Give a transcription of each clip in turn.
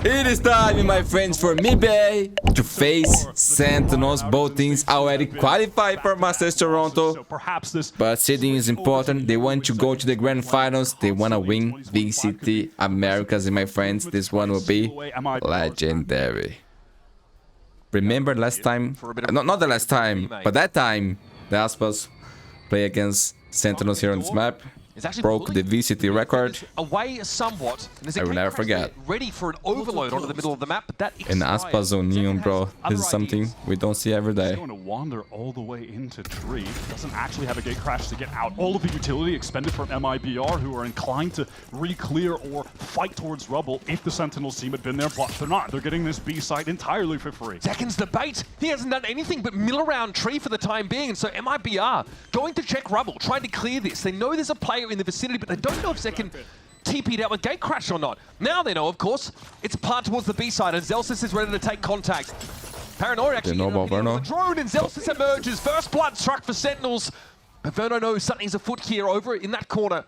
It is time, my friends, for MIBR to face Sentinels. Both teams already qualified for Masters Toronto. But seeding is important. They want to go to the grand finals. They want to win VCT Americas, my friends. This one will be legendary. Remember last time? Not the last time, but that time the Aspas play against Sentinels here on this map. Broke the VCT record. Away somewhat. I will never forget. Ready for an overload onto the middle of the map, but that in Aspas on Neon, bro. This is something we don't see every day. He's going to wander all the way into tree. Doesn't actually have a gate crash to get out. All of the utility expended from MIBR, who are inclined to re-clear or fight towards rubble if the Sentinels team had been there, but they're not. They're getting this B site entirely for free. Zekken's the bait. He hasn't done anything but mill around tree for the time being, and so MIBR going to check rubble, trying to clear this. They know there's a player in the vicinity, but they don't know if Zekken TP'd out with gate crash or not. Now they know, of course, it's plant towards the B side, and Zelsis is ready to take contact. Paranoia actually know about Verno. The drone, and Zelsis emerges. First blood struck for Sentinels, but Verno knows something's afoot here over in that corner.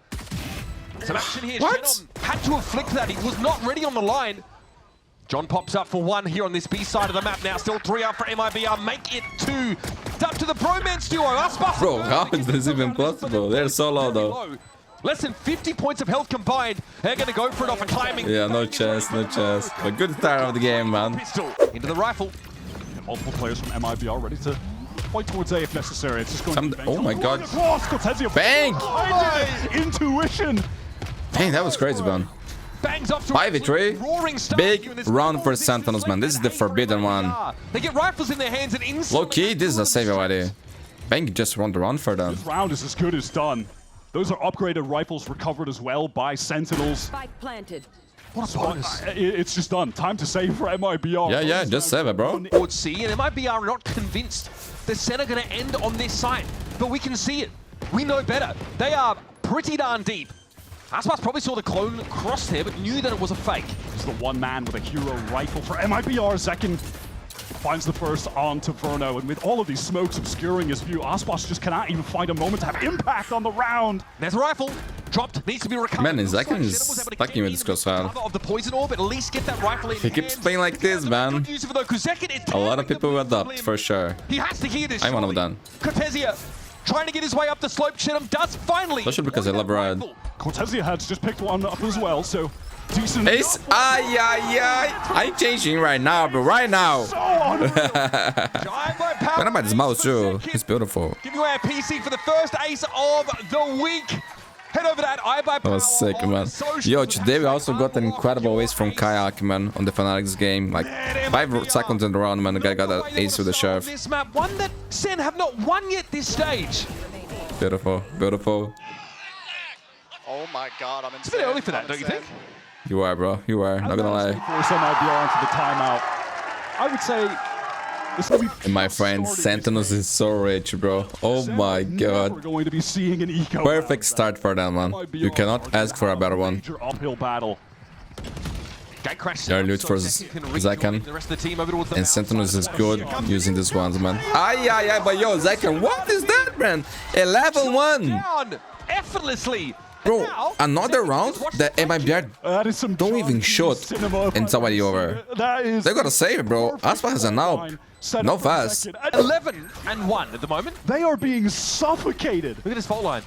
Some action here. What? Shannon had to have flicked that. He was not ready on the line. John pops up for one here on this B side of the map now. Still 3 out for MIBR. Make it 2. It's up to the bromance duo. Aspas. Bro, how is this even possible? They're so low though. Less than 50 points of health combined. They're going to go for it off a timing. Yeah, no chance, no chance. But good start of the game, man. Pistol into the rifle. And multiple players from MIBR ready to fight towards A if necessary. It's just going to Oh my god. Bang! Bang! Intuition! Dang, that was crazy, man. Bangs off to 5v3. Big round for Sentinels, man. This is the forbidden one. They get rifles in their hands and instantly. Low key, this is a save already. Bang just won the round for them. This round is as good as done. Those are upgraded rifles recovered as well by Sentinels. Spike planted. What a bonus. It's just done. Time to save for MIBR. Yeah, just save it, bro. Towards C, and MIBR are not convinced the Sen are going to end on this site. But we can see it. We know better. They are pretty darn deep. Aspas probably saw the clone cross there, but knew that it was a fake. It's the one man with a hero rifle for MIBR. Zekken finds the first onto Verno, and with all of these smokes obscuring his view, Aspas just cannot even find a moment to have impact on the round. There's a rifle. Dropped. Needs to be recovered. Man, Zekken is fucking with this crossfire. Of the poison orb, at least get that rifle in. He keeps playing like this, man. A lot of people will adopt, for sure. He has to hear this. I'm one of them. Cortesia trying to get his way up the slope. Shenum does finally. Especially because I love Ride. Cortesia has just picked one up as well, so decent. Ace, I'm changing right now, bro. Right now. What about this mouse too? It's beautiful. Give away a PC for the first ace of the week. Head over that That was sick, man. Yo, today we also got an incredible ace from Kayak, man, on the Fanatics game. Like 5 seconds in the round, man. The guy got an ace with the sheriff. This map, one that Sen have not won yet this stage. Beautiful, beautiful. Oh my god, I'm in. It's a bit early for that, don't you think? You are, bro. You are. Not gonna lie. Force MIBR onto the timeout. I would say this will be. And my friend, Sentinels is so rich, bro. Oh my god. We're going to be seeing an eco. Perfect start for them, man. You cannot ask for a better one. Uphill battle. They're loot for Zekken. And Sentinels is good using these ones, man. But yo, Zekken, what is that, man? 11-1. Effortlessly. Bro, another round that MIBR don't even shoot and somebody over. They gotta save it, bro. Aspas has an AWP. No fast. 11-1 at the moment. They are being suffocated. Look at this fault line.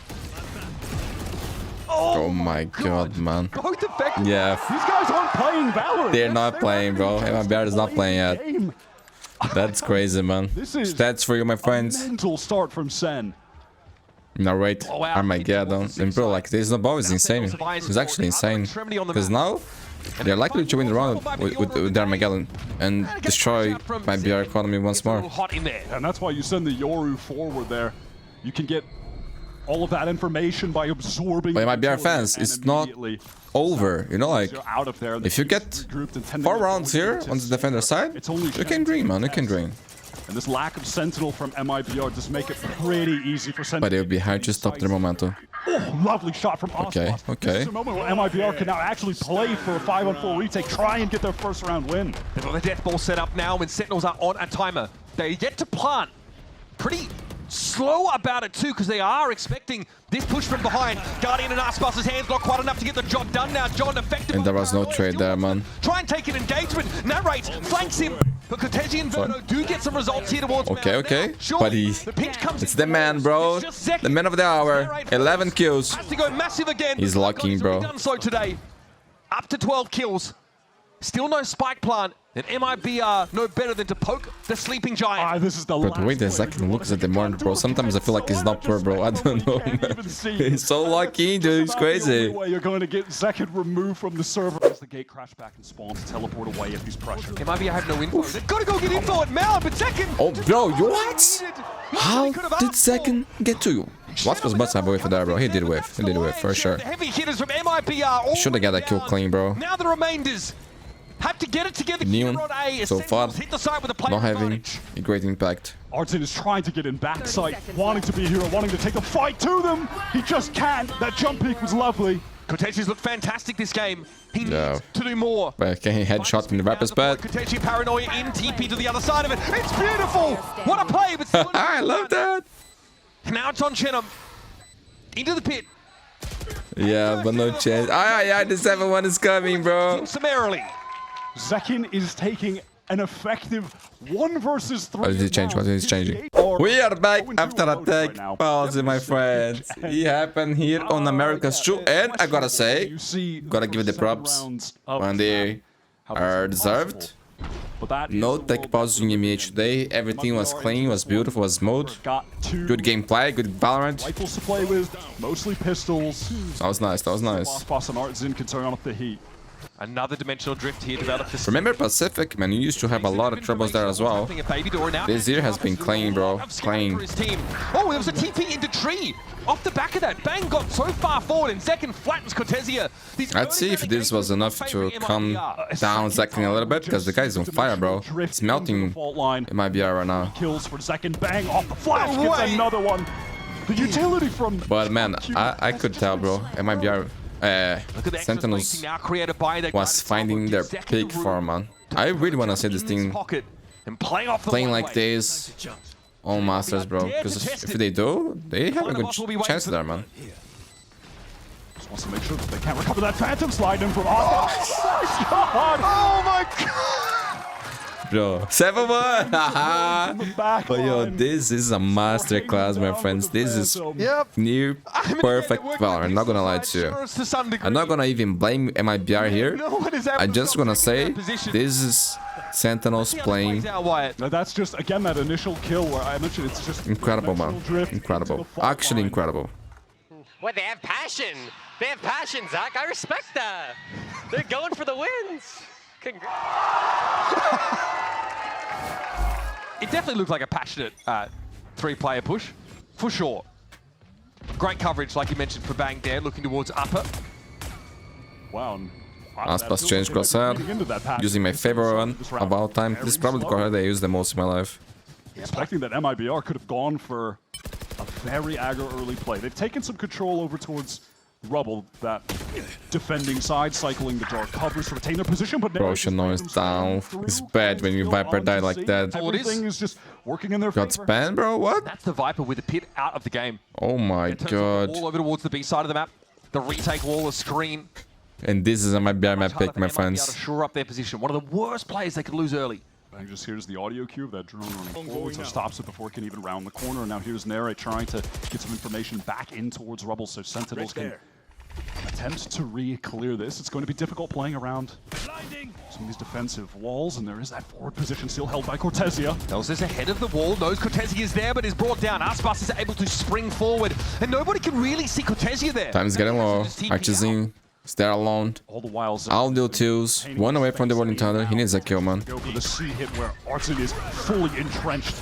Oh my god, man. Both effective. Yeah. These guys aren't playing Valorant. They're not playing, bro. MIBR is not playing yet. That's crazy, man. Stats for you, my friends. Mental start from Sen. Narrate Armageddon. And bro, like this snowball is insane. It's actually insane. Because now they're likely to win the round with the Armageddon and destroy MIBR economy once more. And that's why you send the Yoru forward there. You can get all of that information by absorbing. But MIBR fans, it's not over. You know, like if you get 4 rounds here on the defender side, you can dream, man. You can dream. And this lack of Sentinel from MIBR does make it pretty easy for Sentinel. But it would be hard to stop their momentum. Oh, lovely shot from Aspas. Okay. This is a moment where MIBR can now actually play for a 5-on-4 retake, try and get their first round win. They've got the death ball set up now, and Sentinels are on a timer. They get to plant. Pretty slow about it too, because they are expecting this push from behind. Guardian and Aspas' hands not quite enough to get the job done now. John effective. And there was no trade there, man. Try and take an engagement. Narrate, flanks him. But Cortezi and Verno do get some results here towards Okay. Sure, But it's the man, bro. The man of the hour. 11 kills. Has to go massive again. He's locking, bro. Done so today. Up to 12 kills. Still no spike plant. And MIBR no better than to poke the sleeping giant. This is the But the way the Zekken looks at the moment, bro, sometimes I feel like he's not poor, bro. I don't know, man. He's so lucky, dude. He's crazy. You're going to get Zekken removed from the server as the gate crash back and spawn to teleport away if he's pressured. MIBR have no info. They've got to go get info at Mal, but Zekken... Oh, bro, what? How did Zekken get to you? What was Butts have a whiff there, bro? He did whiff. He did whiff, for sure. Heavy hitters from MIBR. Should have got that kill clean, bro. Now the remainders have to get it together. Neon, so far, hit the side with a not having a great impact. Artin is trying to get in backside, wanting to be a hero, wanting to take the fight to them. He just can't. That jump peek was lovely. Cortezi's looked fantastic this game. He needs to do more. But can he headshot in the rapper's bed? Cortezi paranoia in TP to the other side of it. It's beautiful. What a play. But I love that. Now it's on Chenum. Into the pit. Yeah, but no chance. Yeah, the 7-1 is coming, bro. Summarily. Zekken is taking an effective 1 versus 3. What did he change? What is changing? We are back after a tech pause, my friends. It happened here on America's 2, and I gotta say, gotta give it the props when they are deserved. No tech pause in EMEA today. Everything was clean, was beautiful, was smooth. Good gameplay, good Valorant. Rifles to play with, mostly pistols. That was nice, that was nice. Aspas and Artzin can turn off the heat. Another dimensional drift here developed. Remember Pacific, man, you used to have a lot of troubles there as well. This year has been clean, bro. Clean. Oh, there was a TP into tree. Off the back of that, Bang got so far forward and Zekken flattens Cortezia. Let's see if this was enough to calm down Zekken a little bit, because the guy's on fire, bro. It's melting MIBR right now. Kills for Zekken, Bang off the flash, gets another one. The utility from... But man, I could tell, bro. MIBR... Sentinels was finding their peak form, man. I really want to see this team playing like this on Masters, bro. Because if they do, they have a good chance there, man. Just wants to make sure that they can't recover that Phantom slide in from Aspas. Oh my god! Bro, 7-1! But yo, this is a masterclass, my friends. This is near perfect Valorant. I'm not gonna lie to you. I'm not gonna even blame MIBR here. I'm just gonna say this is Sentinels playing. Now that's just, again, that initial kill where I mentioned it's just incredible, man. Incredible. Actually incredible. What, they have passion. They have passion, Zach. I respect that. They're going for the wins. It definitely looked like a passionate 3-player push, for sure. Great coverage, like you mentioned, for Bang there, looking towards upper. Wow. Aspas changed crosshair, using my favorite one of all time. This is probably the crosshair I used the most in my life. Expecting that MIBR could have gone for a very aggro early play. They've taken some control over towards Rubble, that defending side, cycling the dark covers to retain their position, but bro, Shano is down. It's bad when you Viper die like that. Everything is just working in their favor. Got spanned, bro? What? That's the Viper with the pit out of the game. Oh my god. All over towards the B side of the map. The retake wall, the screen. And this is a MIBR map pick, my friends. Shore up their position. One of the worst players they could lose early. Bang just hears the audio cue of that drone running forward, so stops it before it can even round the corner. And now here's Narrate trying to get some information back in towards Rubble so Sentinels can attempt to re-clear this. It's going to be difficult playing around some of these defensive walls, and there is that forward position still held by Cortezia. Nels ahead of the wall, knows Cortezia is there, but is brought down. Aspas is able to spring forward, and nobody can really see Cortezia there. Time's getting low. Archizing is there alone. All the while, I'll do twos. One away from the Rolling Thunder. He needs a kill, man. Go for the C hit where Artzin is fully entrenched.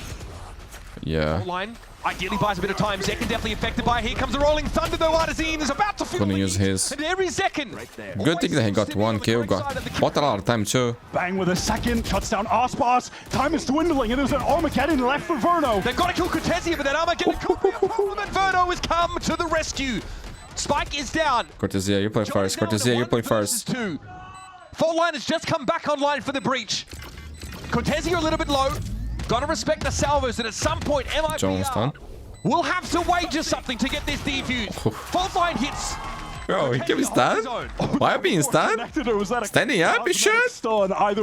Yeah. Line ideally buys a bit of time. Zekken definitely affected by it. Here comes the Rolling Thunder, though. Artizine is about to gonna use his. And there is Zekken. Good thing that he got one kill. Bought a lot of time too. Bang with a second, shuts down Aspas. Time is dwindling, and there's an Armageddon left for Verno. They've got to kill Cortezia, but that Armageddon could be a problem, and Verno has come to the rescue. Spike is down. Cortezia, you play first. Cortezia, you play first. Fault line has just come back online for the breach. Cortezia a little bit low. Gotta respect the salvos, and at some point, MIBR will have to wager something to get this defuse. Fault line hits. Bro, he can be stunned? Why being stunned? Standing up, you should?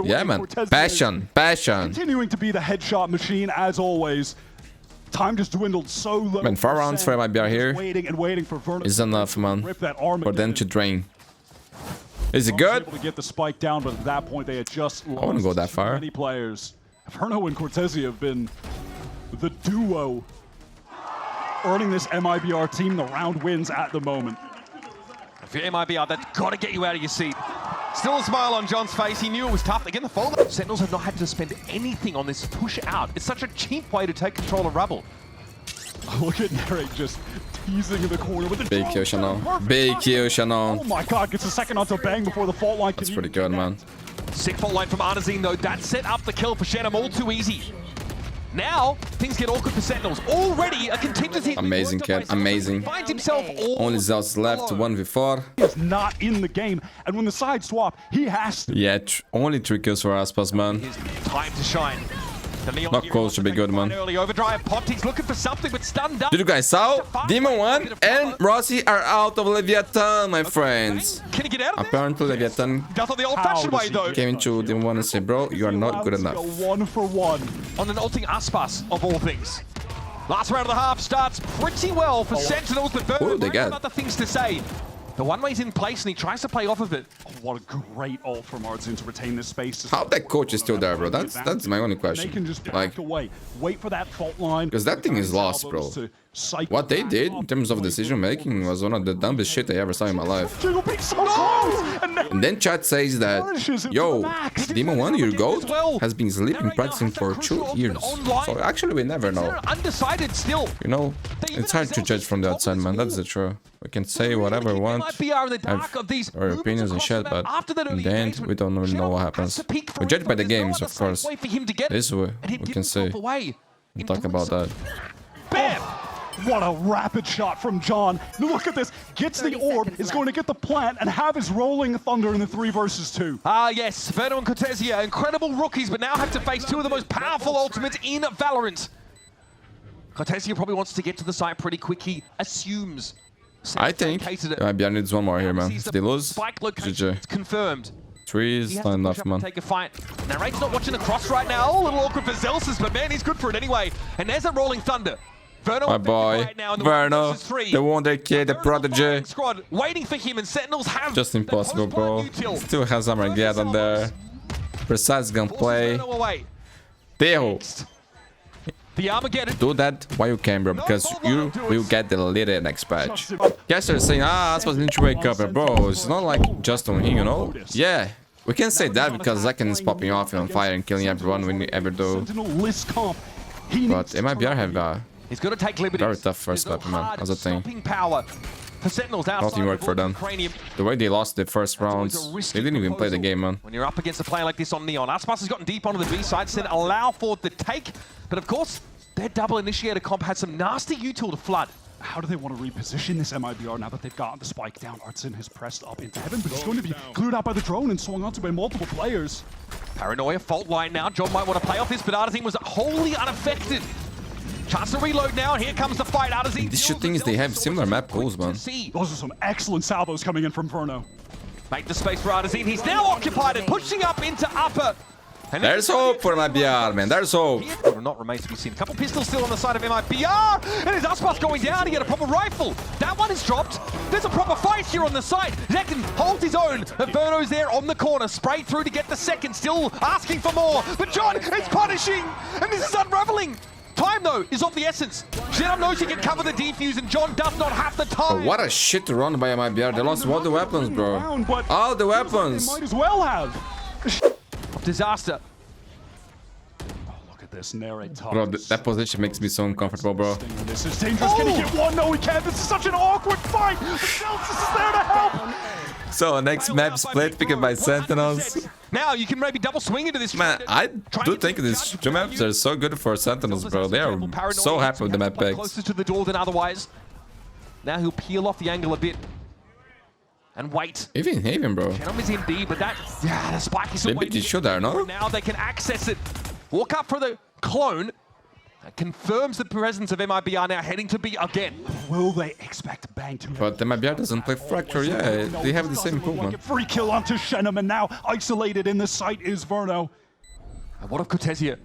Yeah, man. Passion. Passion. Continuing to be the headshot machine as always. Time just dwindled so low. Man, 4 rounds for MIBR here Waiting and waiting for Verno is enough, man, for them to drain. Is it good? Able to get the spike down, but at that point they had just lost I wouldn't go that too far. many players. Verno and Cortesi have been the duo earning this MIBR team the round wins at the moment. If you're MIBR, that's got to get you out of your seat. Still a smile on John's face. He knew it was tough. Again, the fall. Sentinels have not had to spend anything on this push out. It's such a cheap way to take control of Rubble. Look at Narek just teasing in the corner with the Big kill, Shannon. Big kill, Shannon. Oh my god, gets a second onto bang before the fault line. That's pretty good, man. Sick fault line from Artazine, though. That set up the kill for Shannon all too easy. Now, things get awkward for Sentinels. Already a contingency. Amazing, kid. Amazing. Finds himself Only Zeus left, 1v4. He's not in the game, and when the side swap, he has to. Yeah, only 3 kills for Aspas, man. His time to shine. Not close to be good, man. Early overdrive. Ponting's looking for something, but stunned up. Did you guys saw? Demon 1 and Rossi are out of Leviathan, my friends. Can he get out of Apparently, Leviathan That's not the old-fashioned way, though. came into Demon 1 and said, bro, you are not good enough. Go 1 for 1. On an ulting Aspas, of all things. Last round of the half starts pretty well for Sentinels, but Ooh, they got other things to say. The one-way's in place, and he tries to play off of it. Oh, what a great ult from Artazine to retain this space. How that coach is still there, bro? That's my only They question. can just back Like, away, wait for that fault line. because that thing is lost, bro. What they did in terms of decision making was one of the dumbest shit I ever saw in my life. And then chat says that, yo, Demon 1, your GOAT, has been sleeping practicing for 2 years. So actually, we never know. Undecided still. You know, it's hard to judge from the outside, man. That's the truth. We can say whatever we want, have our opinions and shit, but in the end, we don't really know what happens. We judge by the games, of course. This is what we can say. We'll talk about that. Bam! What a rapid shot from John. Look at this. Gets the orb, is going to get the plant, and have his rolling thunder in the 3 versus 2. Ah, yes. Verno and Cortesia, incredible rookies, but now have to face 2 of the most powerful ultimates in Valorant. Cortesia probably wants to get to the site pretty quick. He assumes. I think MIBR needs 1 more here, man. If they lose, GG. It's confirmed. 3 is not enough, man. Take a fight. Narrate's not watching the cross right now. A little awkward for Zelsis, but man, he's good for it anyway. And there's a rolling thunder. Verno, my boy, right now Verno, the wonder kid, the prodigy. Squad waiting for him, and Sentinels have just impossible, bro. Still has Armageddon there. Precise gunplay. Terro. The Armageddon. Do that while you can, bro, because you will get deleted next patch. Guys are saying, Aspas need to wake up, bro. It's not like just on him, you know? Yeah, we can say that because Zekken is popping off and on fire and killing everyone we ever do. But MIBR have he's going to take liberties. very tough first map, man, as a thing. Power for Sentinels Nothing worked for them. The way they lost the first rounds, they didn't even play the game, man. When you're up against a player like this on Neon, Aspas has gotten deep onto the B side, said allow for the take, but of course, their double initiator comp had some nasty util to flood. How do they want to reposition this MIBR now that they've gotten the spike down? Artazine has pressed up into heaven, but he's going to be glued out by the drone and swung onto by multiple players. Paranoia fault line now. John might want to play off this, but Artazine was wholly unaffected. Chance to reload now, and here comes the fight. Artazine. The shit thing is they have similar map goals, man. Those are some excellent salvos coming in from Verno. Make the space for Artazine. He's now occupied and pushing up into upper. And there's hope for MIBR, man. There's hope. Not remains to be seen. A couple pistols still on the side of MIBR. And his Aspas going down. He had a proper rifle. That one is dropped. There's a proper fight here on the side. Zekken holds his own. Verno's there on the corner. Sprayed through to get the second. Still asking for more. But John is punishing. And this is unraveling. Time, though, is of the essence. Jedam knows he can cover the defuse, and John does not have the time. Oh, what a shit run by MIBR. They lost all the weapons, bro. All the weapons. Might as well have. Disaster. Oh, look at this narrate. Bro, that position makes me so uncomfortable, bro. This is dangerous. Can he get one? No, he can't. This is such an awkward fight. Zelsis is there to help. So, next map split picked by Sentinels. Now you can maybe double swing into this. Man, I do think these 2 maps are so good for Sentinels, bro. They are so happy with the map picks. Closer to the door than otherwise. Now he'll peel off the angle a bit. And wait. Even, bro. Jedam is in B, but that... Yeah, the spike is away. Maybe they should there, no? Now they can access it. Walk up for the clone. That confirms the presence of MIBR now heading to B again. Will they expect Bang to... But the MIBR doesn't play Fracture, yeah, they have the same improvement. Free kill onto Shenum, and now isolated in the site is Verno. And what of Cortesia?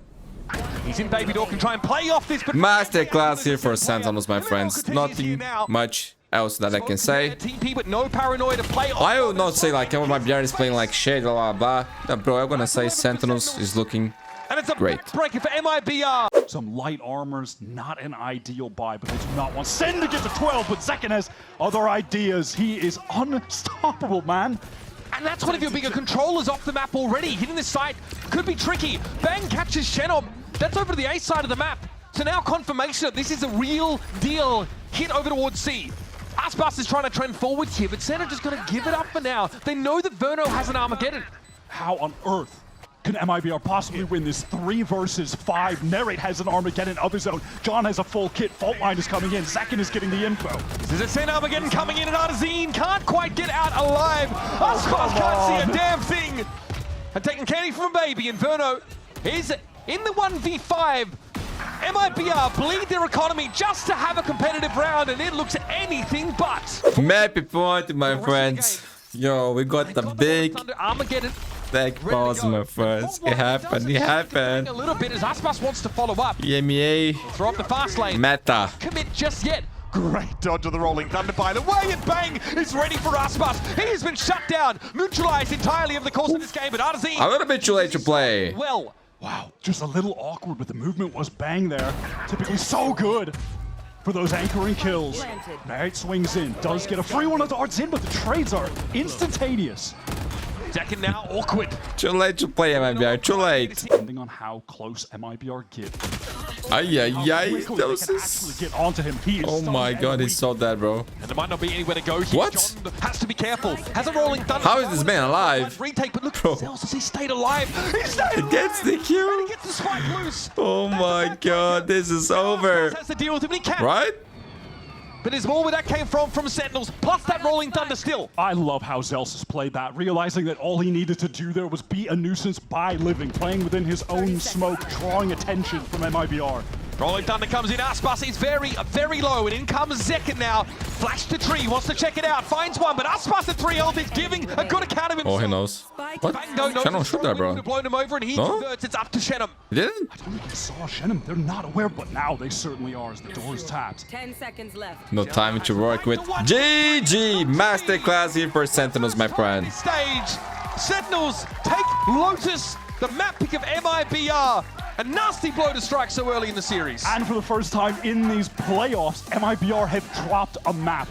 He's in Baby Door, can try and play off this, but... Masterclass here for Sentinels, my friends. Nothing much else that I can say. TP, but no paranoia to play off. I will not say like MIBR is playing like shade, blah blah blah. Bro, I'm gonna say Sentinels is looking And it's a great. breaker for MIBR. Some light armor's not an ideal buy, but they do not want Sen to get to 12, but Zekken has other ideas. He is unstoppable, man. And that's one of your bigger controllers off the map already. Hitting this site could be tricky. Bang catches Shenom. That's over to the A side of the map. So now confirmation that this is a real deal hit over towards C. Aspas is trying to trend forwards here, but Sen are just going to give it up for now. They know that Verno has an Armageddon. How on earth can MIBR possibly win this 3 versus 5? Nerate has an Armageddon of his own. John has a full kit. Faultline is coming in. Zekken is getting the info. There's a Sen Armageddon coming in, and Artazine can't quite get out alive. Aspas can't see a damn thing. And taking candy from Baby, and Verno is in the 1v5. MIBR bleed their economy just to have a competitive round, and it looks anything but. Mappy point, my friends. Yo, we got the big Armageddon. tech pause, my friends. It happened, it happened. A little bit as Aspas wants to follow up. EMEA Throw up the fast lane. meta. Commit just yet. Great dodge of the Rolling Thunder by the way, and Bang is ready for Aspas. He has been shut down, neutralized entirely over the course of this game, but Artazine. A little bit too late to play. Well. Wow, just a little awkward, but the movement was Bang there. Typically so good for those anchoring kills. Barrett swings in, does get a free one of the darts in, but the trades are instantaneous. Zekken now awkward. Too late to play, MIBR. Too late. Depending on how close MIBR get. Ay, ay, ay. Quickly they can actually get onto him. He is Oh my god, he's so dead, bro. And there might not be anywhere to go here. What? John has to be careful. Has a Rolling Thunder. How is this man alive? Retake, but look Bro. at Zells as he stayed alive. He stayed He alive. gets the And kill. he gets the spike loose. Oh my god, this is over. Has to deal with him, and he can. Right? But there's more where that came from Sentinels, plus that Rolling Thunder still. I love how Zelsis played that, realizing that all he needed to do there was be a nuisance by living, playing within his own smoke, drawing attention from MIBR. Rolling Thunder comes in, Aspas is very, very low, and in comes Zekken now. Flash to tree, wants to check it out, finds one, but Aspas at 3 health is giving a good account of himself. Oh, he knows. What? Bang, no, Shannon shoot that, bro. Would have blown him over, and he No? converts. It's up to Shenum. He didn't? I don't think he saw Shenum. They're not aware, but now they certainly are as the door is tapped. 10 seconds left. No time to work with. GG! Masterclass here for Sentinels, my friend. Stage, Sentinels take Lotus, the map pick of MIBR. A nasty blow to strike so early in the series. And for the first time in these playoffs, MIBR have dropped a map.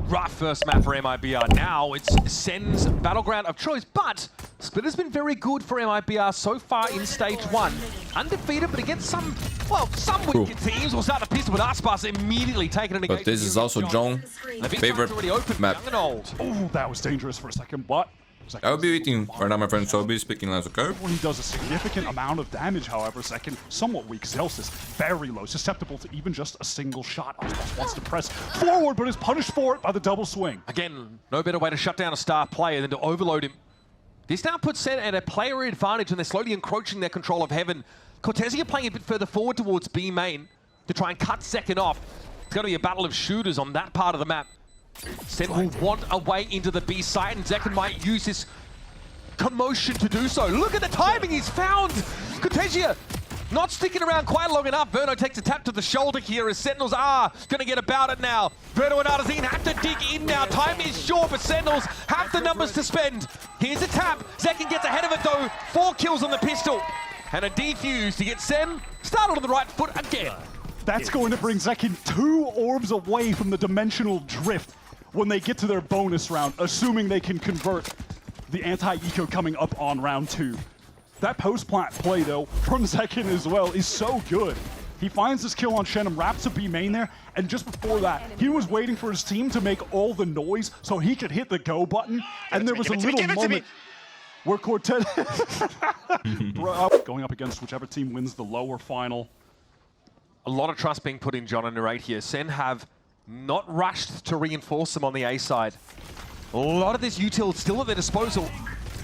Rough first map for MIBR. Now it's Sen's battleground of choice, but Split has been very good for MIBR so far in stage 1. Undefeated, but against some weaker teams. We'll start the pistol with Aspas immediately taking an But this is also John's favorite map. Oh, that was dangerous for a second, but... I'll be waiting for now, my friend, so I'll be speaking less, okay? When he does a significant amount of damage, however, Zekken, somewhat weak. Zelsis, very low, susceptible to even just a single shot. Aspas wants to press forward, but is punished for it by the double swing. Again, no better way to shut down a star player than to overload him. This now puts Sen at a player advantage, and they're slowly encroaching their control of Heaven. Cortesia playing a bit further forward towards B main to try and cut Zekken off. It's going to be a battle of shooters on that part of the map. Sen will want a way into the B site, and Zekken might use this commotion to do so. Look at the timing he's found! Cortesia not sticking around quite long enough. Verno takes a tap to the shoulder here as Sentinels are going to get about it now. Verno and Artazine have to dig in now. Time is short, but Sentinels have the numbers to spend. Here's a tap. Zekken gets ahead of it though. 4 kills on the pistol. And a defuse to get Sen started on the right foot again. That's going to bring Zekken 2 orbs away from the dimensional drift when they get to their bonus round, assuming they can convert the anti-eco coming up on round 2. That post-plant play, though, from Zekken as well, is so good. He finds this kill on Shenum, wraps a B main there, and just before that, he was waiting for his team to make all the noise so he could hit the go button, and there was a little moment where Cortez going up against whichever team wins the lower final. A lot of trust being put in John and Narrate here. Sen have not rushed to reinforce them on the A side. A lot of this util still at their disposal.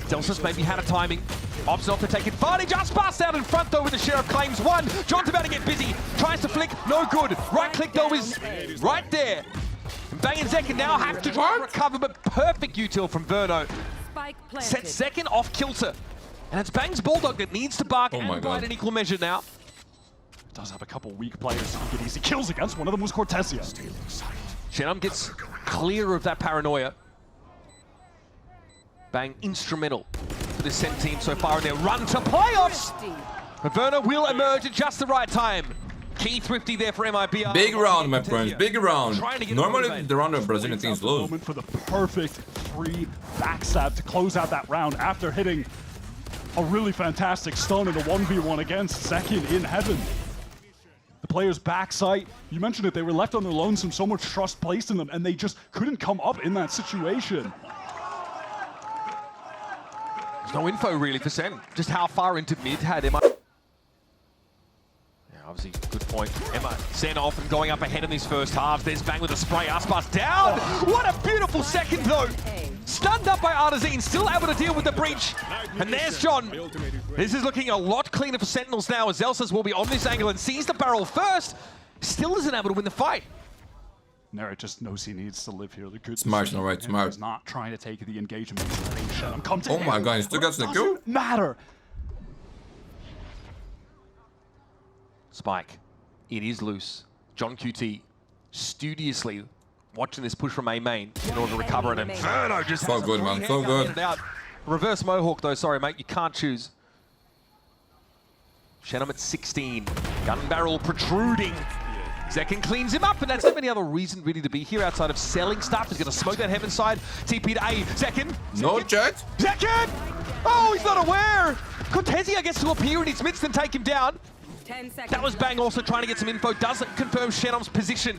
Delsus maybe had a timing. Opts not to take advantage. Aspas out in front though with the Sheriff claims one. John's about to get busy. Tries to flick. No good. Right click though is right there. And Bang and Zekken now have to try and recover, but perfect util from Verno. Sets Zekken off kilter. And it's Bang's Bulldog that needs to bark and bite in equal measure now. Does have a couple weak players who get easy kills against. One of them was Cortezia. Shenum gets clear of that paranoia. Bang instrumental for this Sent team so far in their run to playoffs. Verno will emerge at just the right time. Key thrifty there for MIBR. Big round, my friends. Big round. Normally the round of Brazilian teams lose. For the perfect free backstab to close out that round after hitting a really fantastic stun in a 1v1 against Zekken in heaven. The players' backside, you mentioned it, they were left on their lonesome, so much trust placed in them, and they just couldn't come up in that situation. There's no info really for Sen. Just how far into mid had Emma. Yeah, obviously, good point. Emma, Sen often going up ahead in these first halves. There's Bang with a spray. Aspas down. What a beautiful second though. Stunned up by Artazine, still able to deal with the breach. And there's John. This is looking a lot cleaner for Sentinels now, as Zelsus will be on this angle and sees the barrel first. Still isn't able to win the fight. Nera just knows he needs to live here. The good Smart, all right, smart. He's not trying to take the engagement. Oh my god, he still got the kill? Matter. Spike. It is loose. John QT studiously watching this push from A main in order to recover it. And Verno just so good, man. So good. Out. Reverse Mohawk though. Sorry, mate. You can't choose. Shenum at 16. Gun barrel protruding. Zekken cleans him up, and that's not any other reason really to be here outside of selling stuff. He's going to smoke that heaven side. TP to A. Zekken. No jet. Zekken! Oh, he's not aware. Cortezia gets to appear in his midst and take him down. That was Bang also trying to get some info. Doesn't confirm Shenum's position.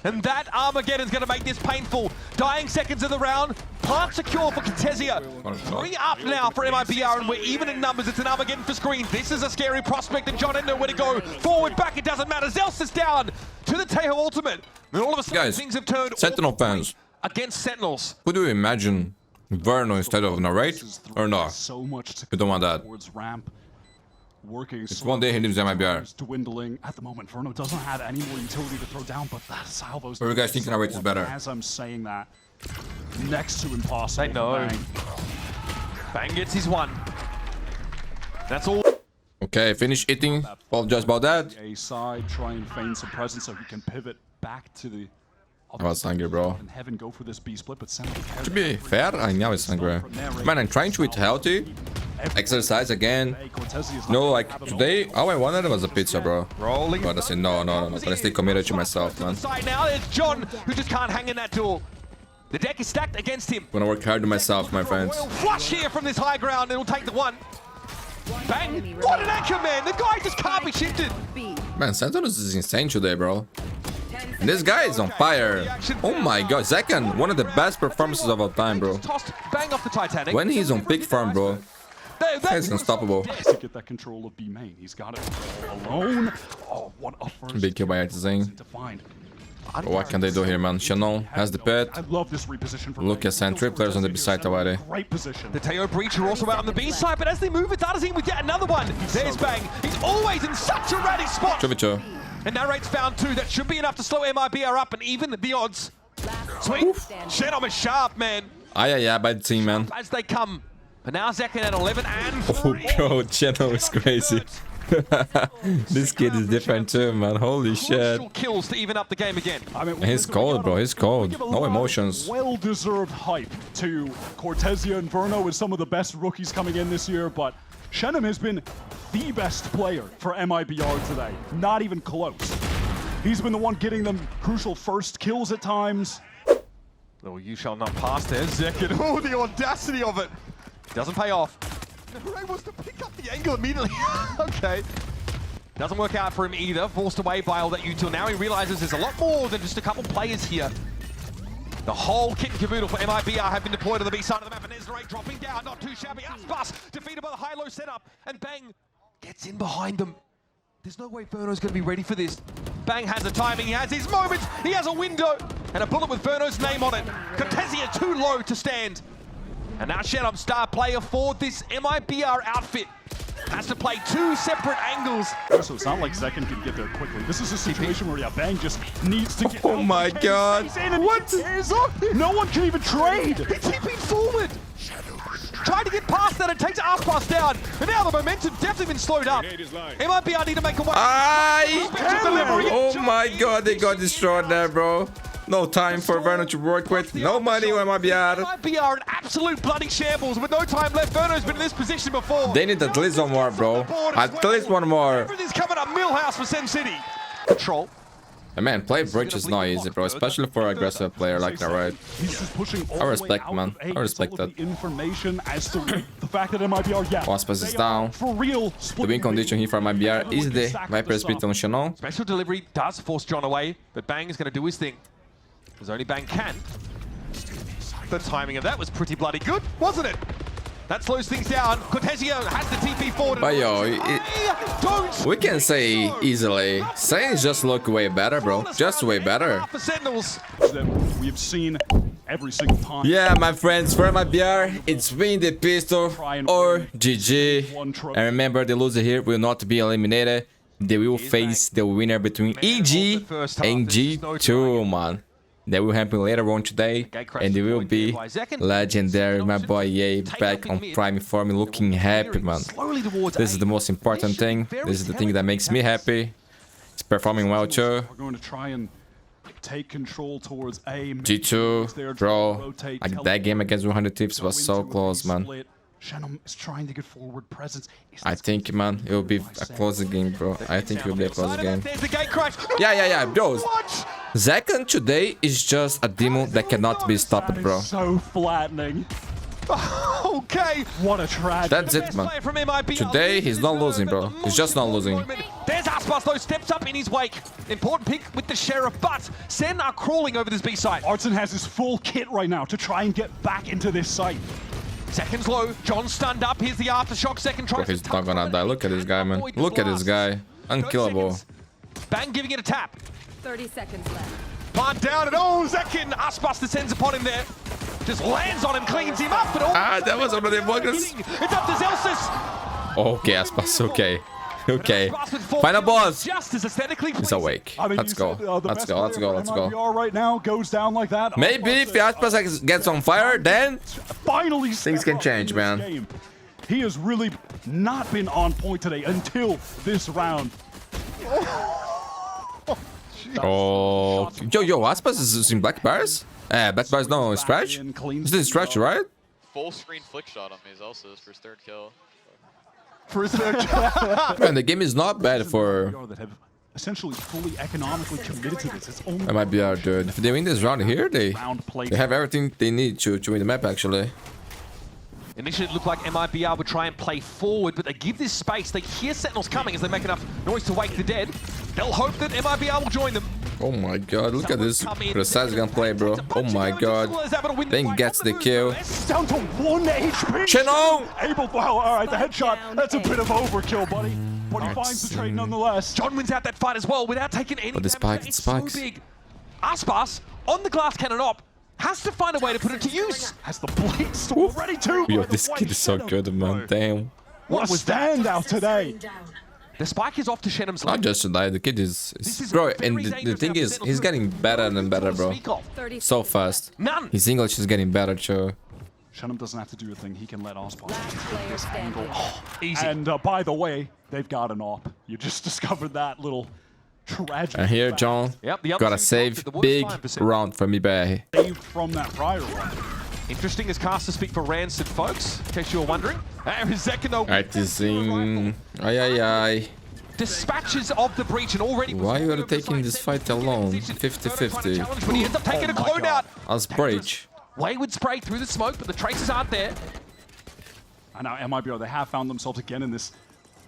And that Armageddon's going to make this painful. Dying seconds of the round. Plant secure for Cortezia. 3 up now for MIBR, and we're even in numbers. It's an Armageddon for screen. This is a scary prospect, and John didn't know where to go. Forward, back, it doesn't matter. Zelsus down to the Tejo ultimate. And all of a sudden, guys, things have turned Sentinel fans against Sentinels. Could you imagine Verno instead of Narrate? Or no? So much to We don't want that. ramp. Working It's one day he leaves MIBR. Dwindling at the moment. Verno doesn't have any more utility to throw down, but that salvos. Or you guys think Narrate is better? As I'm saying that, next to impossible. I know. Bang gets his one. That's all. Okay, finish eating. Apologize about that. A side, try and feign some presence so he can pivot back to the. I was hungry, bro. And heaven go for this B split, but To be fair, I know it's hungry. Man, I'm trying to eat healthy. Exercise again. No, like today, all I wanted was a pizza, bro. Rolling. But I said no. But I stay committed to myself, man. Now there's John, who just can't hang in that duel. The deck is stacked against him. Gonna work hard to myself, my friends. Flush here from this high ground. It'll take the one. Bang! What an anchor, man! The guy just can't be shifted. Man, Sentinels is insane today, bro. And this guy is on fire. Oh my god, Zekken, one of the best performances of all time, bro. Tossed Bang off the Titanic. When he's on peak form, bro, he's unstoppable. To get that control of B main, he's got it alone. Oh, what a first. Big kill by Artazine. To find. What can they do here, man? Shannon has the pit. I love this reposition for Look at Sentry, players on the B side already. Great position. The Teo Breach are also out on the B side, but as they move, it's Artazine with yet another one. There's Bang. He's always in such a ready spot. 2v2. And Narrate's found 2. That should be enough to slow MIBR up and even the odds. Sweet. Shenum is sharp, man. Yeah, by the team, man. As they come. But now Zekken at 11 and Oh, 3. bro, Cheno is crazy. This kid is different too, man. Holy shit. Crucial kills to even up the game again. I mean, He's cold, bro. He's cold. No emotions. Well-deserved hype to Cortezia and Verno as some of the best rookies coming in this year, but Shenum has been the best player for MIBR today. Not even close. He's been the one getting them crucial first kills at times. Oh, you shall not pass there, Zekken. Oh, the audacity of it. Doesn't pay off. Narrate wants to pick up the angle immediately. Okay. Doesn't work out for him either. Forced away by all that util. Now he realizes there's a lot more than just a couple players here. The whole kit and caboodle for MIBR have been deployed to the B side of the map, and there's Narrate dropping down. Not too shabby. Aspas defeated by the high-low setup, and Bang gets in behind them. There's no way Verno's going to be ready for this. Bang has the timing, he has his moment, he has a window, and a bullet with Verno's name on it. Cortezia too low to stand. And now Shenum, star player for this MIBR outfit, has to play 2 separate angles. So it's not like Zekken can get there quickly. This is a situation where, yeah, Bang just needs to get Oh my god. What? No one can even trade. He TP'd forward. Trying to get past that, it takes Aspas down. And now the momentum's definitely been slowed up. MIBR need to make a way. Oh my god, they got destroyed there, bro. No time for Verno to work with. No money on MIBR. MIBR an absolute bloody shambles with no time left. Verno's been in this position before. They need at least one more, bro. At least one more. Everything's coming up Millhouse for Sem City. Control. And man, play bridge is not easy, bro. Especially for an aggressive player like that, right? He's just pushing all I respect, the way man. out of A. I respect It's all of that. the information as to the fact that MIBR, yeah, Aspas is they down. are for real. The win condition here for MIBR is the Viper speed on Shannon. Special delivery does force John away, but Bang is going to do his thing. Because only Bang can. The timing of that was pretty bloody good, wasn't it? That slows things down. Cortesio has the TP forward. But yo, we can say easily, Saints just look way better, bro. Just way better. For Sentinels that we've seen every single time. Yeah, my friends, for MIBR, it's win the pistol or GG. And remember, the loser here will not be eliminated. They will face the winner between EG and G2, man. That will happen later on today, and it will be legendary. My boy Ye back on prime form, looking happy, man. This is the most important thing. This is the thing that makes me happy. It's performing well too. We're going to try and take control towards A. G2, bro, like that game against 100 Tips was so close, man. Shenum is trying to get forward presence. I think, man, it will be a close game, bro. I think it will be a close game. Yeah, bro. Zekken today is just a demo that cannot be stopped, bro. So flattening. Okay. What a tragedy. That's it, man. Today, he's not losing, bro. He's just not losing. There's Aspas, though, steps up in his wake. Important pick with the Sheriff, but Sen are crawling over this B site. Artson has his full kit right now to try and get back into this site. Seconds low, John stunned up. Here's the aftershock. Second tries. He's not gonna die. Look at this guy, man. Look at this guy. Unkillable. Bang giving it a tap. 30 seconds left. Plant down and oh, Zekken! Aspas descends upon him there. Just lands on him, cleans him up. But That was one of the buggers. It's up to Zelsis. Okay, Aspas, okay. Okay. Final boss. Just as aesthetically He's awake. I mean, Let's go. Let's go. Let's go. Let's go. MIBR right now goes down like that. Maybe if the Aspas gets on fire, then finally things can change, man. Game. He has really not been on point today until this round. Oh, yo, Aspas is in black bars? Black bars, no, stretch? This is stretch, right? Full screen flick shot on me is also his first third kill. For his third kill. Man, the game is not bad for that have essentially fully economically committed to this. It's only MIBR, dude. If they win this round here, they have everything they need to win the map, actually. Initially, it looked like MIBR would try and play forward, but they give this space. They hear Sentinels coming as they make enough noise to wake the dead. They'll hope that MIBR will join them. Oh my god, look at this precise gunplay, bro. Oh my god. Then gets the kill. down to 1 HP. Chino! Well, all right, the headshot. That's a bit of overkill, buddy. But he finds the trade nonetheless. John wins out that fight as well without taking any But the damage. spike, it It's spikes. so big. Aspas, on the glass cannon op, has to find a way to put it to use. Has the blade sword ready too. Yo, this kid is so good, man. Damn. What a standout today. The spike is off to Shenum's Not left. just tonight, the kid is bro, and the thing is, he's getting better and better, bro. So fast. None. His English is getting better, too. Shenum doesn't have to do a thing. He can let Aspas Last player standing. Easy. And by the way, they've got an op. You just discovered that little tragic And here, fact. John, Yep, the other gotta two save dropped at the worst big time for round for MIBR. Saved from that prior one. Interesting as casters speak for Rancid, folks, in case you were wondering. Zekken, though, Artisan. Ay. dispatches of the breach and already... Why are you taking this fight alone? 50-50. But he ends up taking a clone out. As breach. Wayward spray through the smoke, but the traces aren't there. And now MIBR, they have found themselves again in this,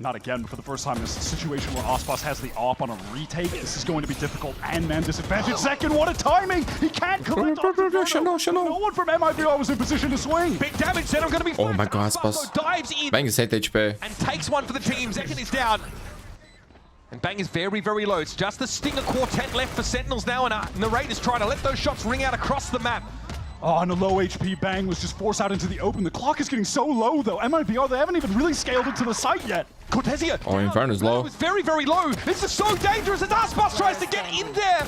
not again, but for the first time in this situation where Aspas has the op on a retake. This is going to be difficult and man disadvantage. Zekken, what a timing! He can't collect on Inferno. No one from MIBR was in position to swing. Big damage, Zekken going to be Oh fine. my god, Aspas Aspas. dives in Bang is 8 HP. and takes one for the team. Zekken is down. And Bang is very, very low. It's just the Stinger Quartet left for Sentinels now, and Narrate is trying to let those shots ring out across the map. Oh, and a low HP bang was just forced out into the open. The clock is getting so low, though. MIBR, they haven't even really scaled into the site yet. Cortesia. Oh, Inferno's low. It's very, very low. This is so dangerous as Aspas tries to get in there.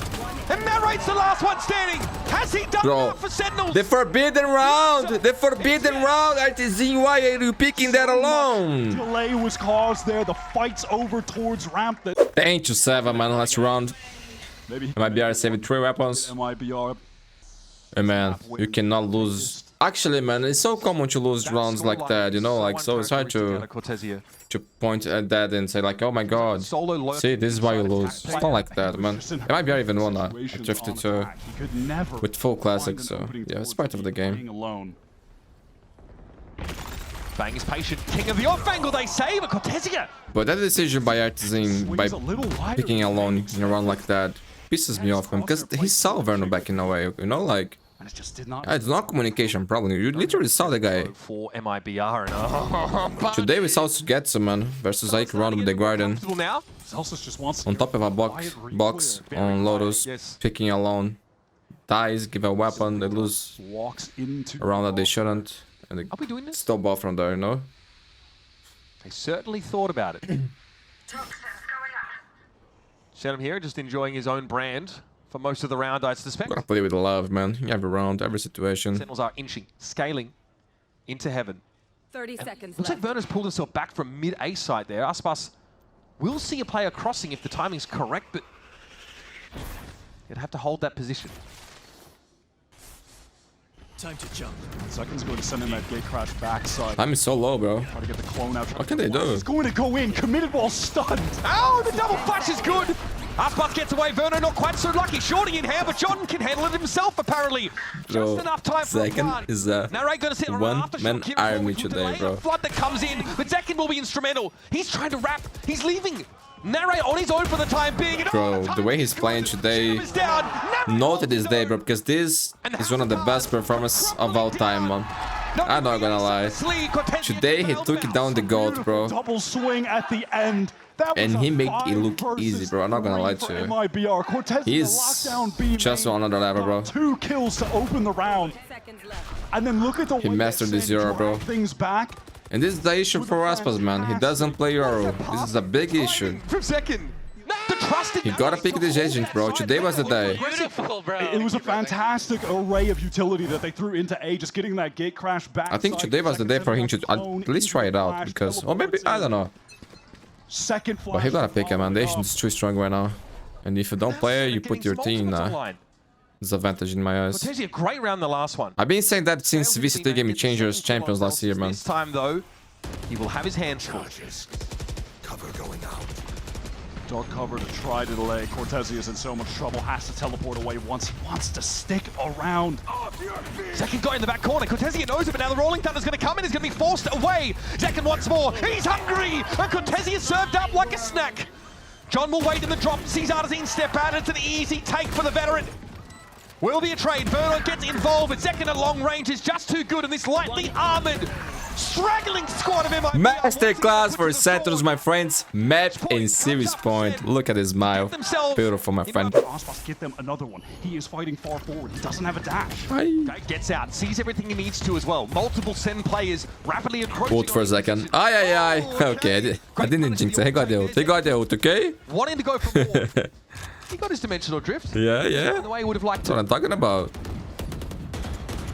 And Marrate's the last one standing. Has he done enough for Sentinels? The forbidden round! The forbidden round! Artisan, why are you picking that alone? Delay was caused there. The fight's over towards ramp. Thank you, 7, man. Last round. Maybe MIBR saved 3 weapons. MIBR. Hey, man, you cannot lose. Actually, man, it's so common to lose rounds like that, you know, like, so it's hard to point at that and say, like, oh my god, see, this is why you lose. It's not like that, man. MIBR even won that. I drifted to with full classic, so yeah, it's part of the game. Bang is patient. King of the off angle, they say, but Cortesia. But that decision by Artisan, by picking alone in a round like that, pisses me off, man, because he saw Verno back in a way, you know, like, it's not communication problem. You literally saw the guy. For MIBR and Today we saw Sugetsu, man, versus Ike round with the Guardian. Now? On top of a box on Lotus, picking alone. Dies, give a weapon, they lose a round that they shouldn't. And they still ball from there, you know? They certainly thought about it. Shenum here, just enjoying his own brand for most of the round, I suspect. Gotta play with love, man. Every round, every situation. Sentinels are inching, scaling into heaven. 30 seconds Looks like Verno's pulled himself back from mid-A side there. Aspas will see a player crossing if the timing's correct, but you'd have to hold that position. Time to jump. Zekken's going to send in that gate crash backside. Time is so low, bro. Try to get the clone out. What can they do? He's going to go in, committed while stunned. Oh, the double flash is good. Aspas gets away. Verno not quite so lucky. Shorty in hand, but John can handle it himself, apparently. Bro, just enough time for Zekken is a one-man army today, bro. Flood that comes in, but Zekken will be instrumental. He's trying to wrap. He's leaving. Narrate on his own for the time being. Bro, the way he's playing today, noted this day, bro, because this is one of the best performances of all time, man. I'm not gonna lie. Today he took it down the goat, bro. Double swing at the end. And he made it look easy, bro. I'm not gonna lie to you. He's just on another level, bro. 2 kills to open the round. And then look at the way he mastered this Euro, bro. Things back. And this is the issue for Aspas, man. He doesn't play Euro. This is a big issue. From Zekken. You gotta pick this agent, bro. Today was the day. Beautiful, bro. It was a fantastic array of utility that they threw into A, just getting that gate crash back. I think today was the day for him to at least try it out, because, or maybe, I don't know. But he gotta pick him, man. The agent is too strong right now. And if you don't play it, you put your team in disadvantage in my eyes. Cortesia, great round the last one. I've been saying that since VCT Game Changers Champions last year, man. This time, though, he will have his hands full. Cover going out. Dark cover to try to delay. Cortesia is in so much trouble, has to teleport away once. He wants to stick around. Zekken got in the back corner. Cortesia knows it, but now the Rolling Thunder's going to come in. He's going to be forced away. Zekken once more. He's hungry. And Cortesia served up like a snack. John will wait in the drop. Sees Artisan step out. It's an easy take for the veteran. Will be a trade. Verno gets involved, but Zekken at long range is just too good in this lightly armored, straggling squad of MIBR. Masterclass for Sentinels, my friends. Map in series point. Look at his smile. Beautiful, my friend. Aspas get them another one. He is fighting far forward. He doesn't have a dash. Guy gets out, sees everything he needs to as well. Multiple Sen players rapidly approaching. Ult for a second. Aye. Okay, I didn't jinx it. He got the ult. He got the ult, okay? Wanting to go for more. He got his dimensional drift. Yeah. The way he would have liked That's what I'm talking about.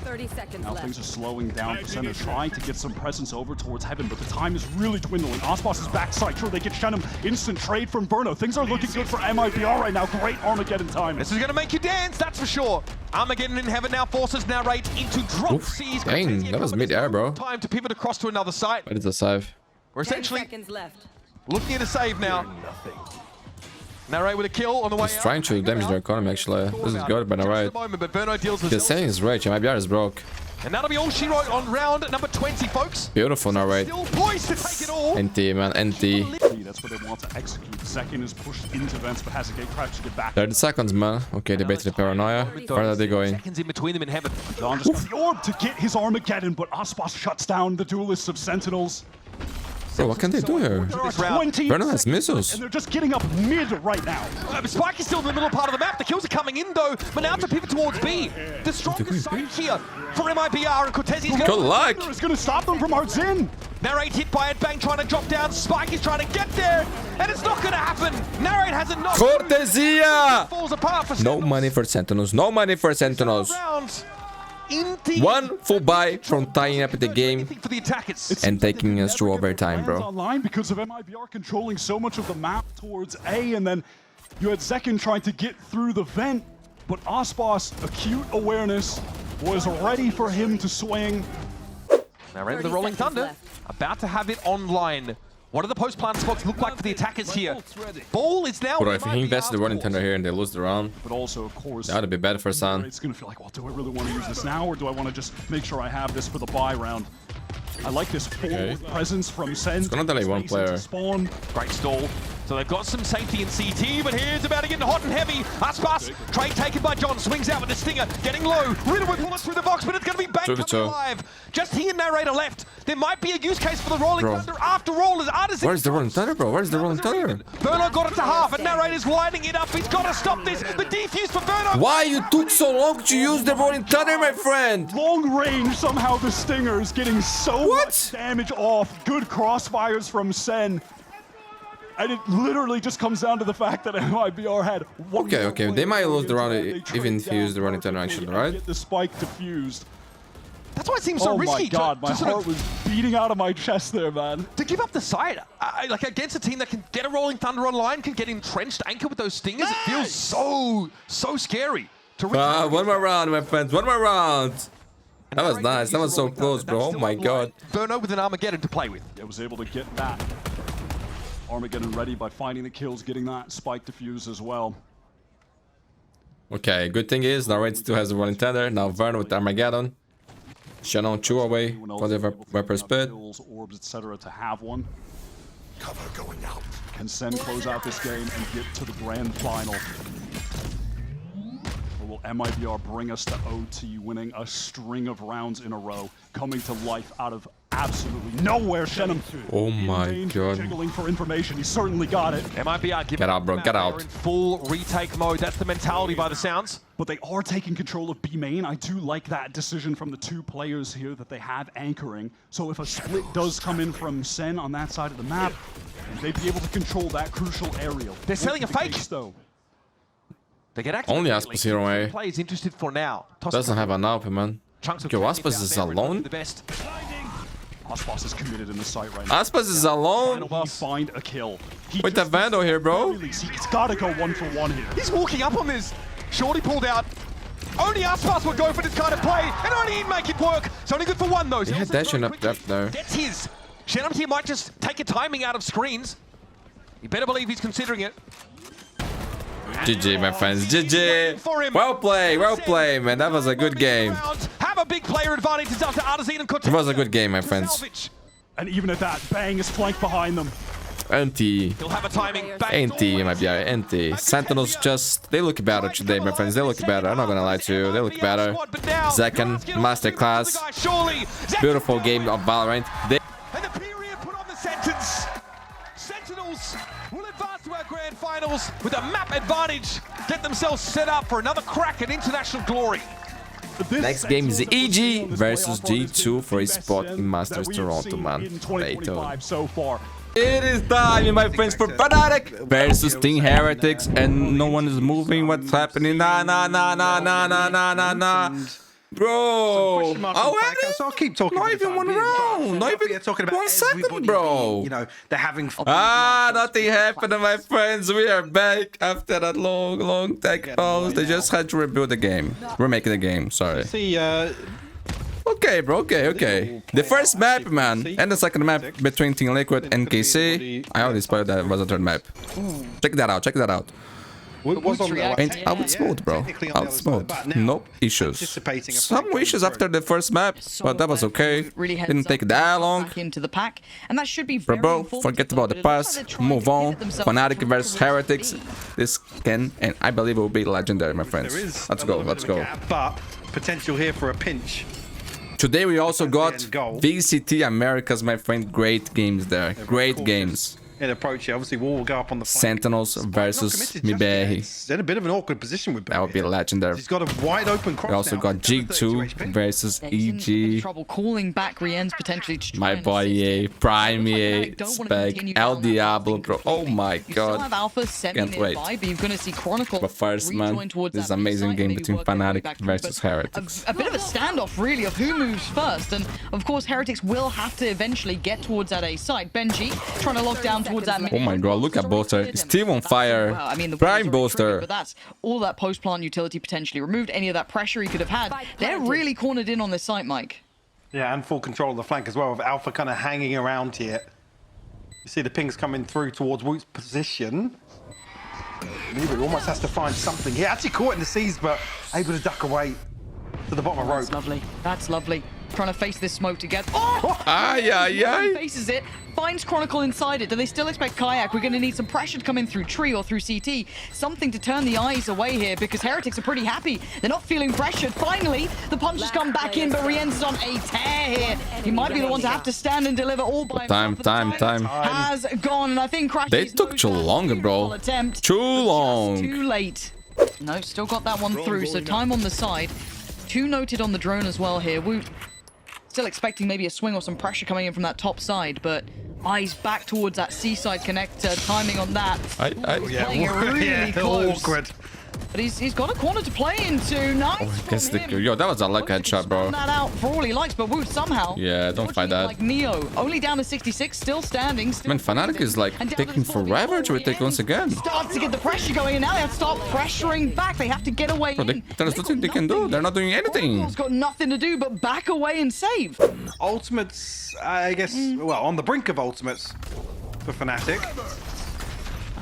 30 seconds Now left. things are slowing down for Center, trying to get some presence over towards heaven, but the time is really dwindling. Aspas is backside. Sure, they get Shenum. Instant trade from Verno. Things are looking good for MIBR right now. Great Armageddon time. This is going to make you dance, that's for sure. Armageddon in heaven now forces Narrate into drop seas. Dang, that was mid-air, bro. Time to pivot across to another site. But it's a save. We're 10 essentially seconds left. looking at a save now. Narrate with a kill on the way He's trying to damage their economy, actually. This is good, but alright. But Verno deals with The saying is right, MIBR is broke. and that'll be all she wrote on round number 20, folks. Beautiful, narrate. Still poised to take it all. NT, man, NT. That's what they want to execute. Zekken is pushed into vents, but has a gate crash to get back. 30 seconds, man. Okay, they baited the paranoia. Where are they going? Seconds in between them in heaven. Don just got the orb to get his Armageddon, but Aspas shuts down the duelists of Sentinels. Bro, what can they do here? There are This round. 20 Vernon has seconds, missiles. and they're just getting up mid right now. Spike is still in the middle part of the map. The kills are coming in though, but now to pivot towards B. The strongest side here for MIBR, and Cortesi's Good luck. It's going to stop them from Artzin. Narrate hit by Headbang trying to drop down. Spike is trying to get there, and it's not going to happen. Narrate has a knock. Cortesia! Falls apart for No Sentinels. money for Sentinels. No money for Sentinels. Rounds. Indeed. One full buy from tying up the game Anything for the attackers. and taking us to overtime, bro. Online because of MIBR controlling so much of the map towards A, and then you had Zekken trying to get through the vent, but Aspas' acute awareness was ready for him to swing. Narrate with the Rolling 30 seconds Thunder. left. About to have it online. What do the post-plant spots look like for the attackers here? Ball is now... Bro, if he invests the running tender here and they lose the round, But also, of course, that would be better for Sun. it's going to feel like, well, do I really want to use this now, or do I want to just make sure I have this for the buy round? I like this forward presence from Sen. It's gonna delay one player. Spawn. Great stall. So they've got some safety in CT, but here's about to get hot and heavy. Aspas, trade taken by John, swings out with the stinger, getting low. Riddle with bullets through the box, but it's going to be back coming alive. Just he and Narrator left. There might be a use case for the Rolling Thunder after all. As Artisan. Where's the rolling thunder, bro? Where's the rolling thunder? Burno got it to half, and Narrator's lining it up. He's got to stop this. The defuse for Burno. Why you took so long to use the rolling thunder, my friend? Long range, somehow the Stinger is getting so much damage off. Good crossfires from Sen. And it literally just comes down to the fact that MIBR had one Okay, more okay. player They might lose the round they trade even if he down used the running thunder perfectly action, and right? Get the spike diffused. That's why it seems so Oh risky. my god, my to sort heart of- was beating out of my chest there, man. To give up the side, like against a team that can get a Rolling Thunder online, can get entrenched, anchor with those stingers, it feels so scary. To One more round, my friends. One more round. That was nice. That was so close, bro. Oh my god. Burno with an Armageddon to play with. It was able to get that Armageddon ready by finding the kills, getting that spike diffuse as well. Okay, good thing is, Narrate still has the running thunder. Now Vern with Armageddon. Shannon 2 away Anyone from the else able to Viper pick up spit. kills, orbs, etc. to have one. Cover going out. Can Sen close out this game and get to the grand final? Or will MIBR bring us to OT, winning a string of rounds in a row, coming to life out of absolutely nowhere? Shenham Oh in my danger, god. jiggling for information. He certainly got it. MIBR giving Get out, bro, them get They're out. in full retake mode. That's the mentality by the sounds. But they are taking control of B main. I do like that decision from the two players here that they have anchoring. So if a split does come in from Sen on that side of the map, they'd be able to control that crucial aerial. They're selling a fake. Though. They get active. Only Aspas here away. Play is interested for now. Toss Doesn't have an AWP, man. chunks of Yo, traffic Aspas down is there and alone? the best. Aspas is committed in the site right now. Aspas is alone Finally find a kill. He with the just Vandal here, bro. He's got to go 1-for-1 here. He's walking up on this. Shorty pulled out. Only Aspas would go for this kind of play, and only he'd make it work. It's only good for one, though. He had dashing up depth there. Gets his. Shenham here might just take a timing out of screens. You better believe he's considering it. GG, my friends. GG. Well played, man. That was a good game. Have a big player advantage. It's up to Artisan and Cortez. It was a good game, my friends. And even at that, Bang is flanked behind them. NT. He'll have a timing. NT, MIBR, NT. Sentinels just, they look better today, my friends. They look better. I'm not gonna lie to you. They look better. Zekken, masterclass. Beautiful game of Valorant. They And the period put on the sentence. Sentinels will advance to our grand finals with a map advantage. Get themselves set up for another crack at international glory. next game is EG versus G2 for a spot in Masters Toronto, man. Stay tuned. So far. It is time, my friends, for Fnatic versus Team Heretics, and no one is moving. What's happening? Nah. Bro, So I'll keep talking. not even one round, not even talking about 1 second, everybody, bro. You know, they're having fun. Nothing happened, my friends. We are back after that long tech pause. They just had to rebuild the game. We're making the game, sorry. Okay, bro, okay. The first map, man, and the second map between Team Liquid and KC. I already spoiled that it was a third map. Check that out. And out smooth, bro. Out smooth. No issues. Some issues after the first map, but that was okay. Didn't take that long. Into the pack, and that should be But bro, forget about the past. Move on. Fnatic versus Heretics. This can, and I believe it will be legendary, my friends. Let's go. But potential here for a pinch. Today we also got goal. VCT Americas, my friend. Great games there. Great games. In approach here, obviously Wall will go up on the flank. Sentinels versus MIBR. He's in a bit of an awkward position with That would be legendary. He's got a wide open cross. We also got G2 versus EG. Trouble calling back Rien's potentially to try My and boy assist. EA, Prime EA, Don't wanna Spec, continue El down that Diablo, path bro. Oh my You still have god. Alpha semi Can't wait. nearby, but you're going to see Chronicle But first, man, rejoin towards this is that an amazing side, game maybe between work their way Fnatic back through, versus but Heretics. A bit of a standoff, really, of who moves first. And of course, Heretics will have to eventually get towards that A side. Benji trying to lock down towards that. Oh my god, look at Bolster. Still on fire. Well, I mean, the Prime wheels are already triggered, Bolster. but that's all that post-plant utility potentially removed. Any of that pressure he could have had. They're really cornered in on this site, Mike. Yeah, and full control of the flank as well, with Alpha kind of hanging around here. You see the pings coming through towards Woot's position. He almost has to find something. He actually caught in the seas, but able to duck away to the bottom of rope. That's lovely. That's lovely. Trying to face this smoke together. Oh! Ay, ay, ay. Faces it. Finds Chronicle inside it. Do they still expect Kayak? We're going to need some pressure to come in through Tree or through CT. Something to turn the eyes away here because Heretics are pretty happy. They're not feeling pressured. Finally, the punch has come back in, but Rienz is on a tear here. He might be the one to have to stand and deliver all by himself. Time. Has gone, and I think Crash. They took too long, bro. Attempt, Too but just long. Too late. No, still got that one through. So time on the side. 2 noted on the drone as well here. Woot still expecting maybe a swing or some pressure coming in from that top side, but eyes back towards that seaside connector. Timing on that. Playing it really close. Awkward. But he's got a corner to play into. Nice. Oh, I guess from the him. yo, that was a luck headshot, bro. Spun that out for all he likes, but Woot somehow. Yeah, don't fight unfortunately, that. Like Neo, only down to 66, still standing. Still Man, Fnatic is like and down to taking the 40. forever to retake once again. Starts to get the pressure going, and now they have to start pressuring back. They have to get away. Bro, in. there's nothing they can do. They're not doing anything. Chronicle's got nothing to do but back away and save. Ultimates, I guess, well, on the brink of ultimates for Fnatic.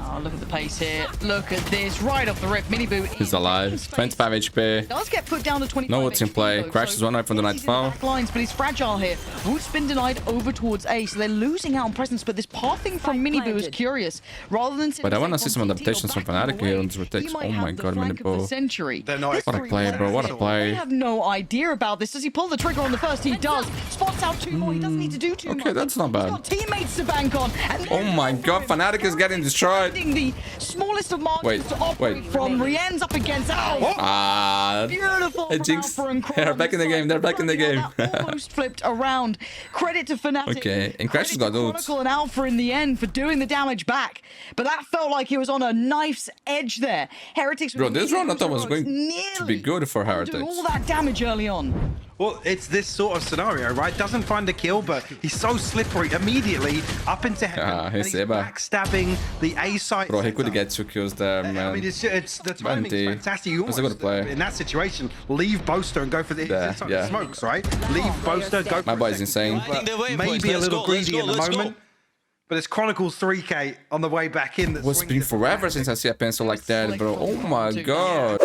Oh, look at the pace here. Look at this. Right off the rip. Miniboot. He's alive. 25 HP. Does get put down to 25. No what's in play. though, Crashes so one right from the he's night in the foul. back lines, but he's fragile here. Woot's been denied over towards A, so they're losing out on presence. But this pathing from Miniboo is curious. Rather than But I want to see some adaptations from Fnatic here on this retakes. Oh my god, Miniboo. Miniboo. They're not. What a play, bro. What a play. I have no idea about this. Does he pull the trigger on the first? He does. Spots out 2 more. He doesn't need to do too much. Okay, that's not He's bad. got teammates to bank on. And Oh my god, Fnatic is getting destroyed. the smallest of margins Wait, to operate wait. from. Rien's up against Al. Ah, Beautiful. Hey, from Jinx. Alpha and They're back in the game. They're back in the game. That almost flipped around. Credit to Fnatic. Okay, and Crash has got Credit to ults. Chronicle and Alpha in the end for doing the damage back. But that felt like he was on a knife's edge there. Heretics. Bro, this round I thought was going to nearly be good for doing Heretics. all that damage early on. Well, it's this sort of scenario, right? Doesn't find a kill, but he's so slippery immediately up into heaven. Ah, and he's he's Eba. backstabbing the A site. Bro, he center. could get 2 kills there, I man. mean, it's the timing's Mundi. fantastic. You That's a good play. in that situation, leave Boaster and go for the Yeah. smokes, right? Leave Boaster, go for My a boy's second insane. kill, but Finding their way, maybe boys. a Let's little go, let's greedy in go, the let's go. moment. But it's Chronicles 3K on the way back in. It's been forever since I see a pencil like that, bro. Oh my god.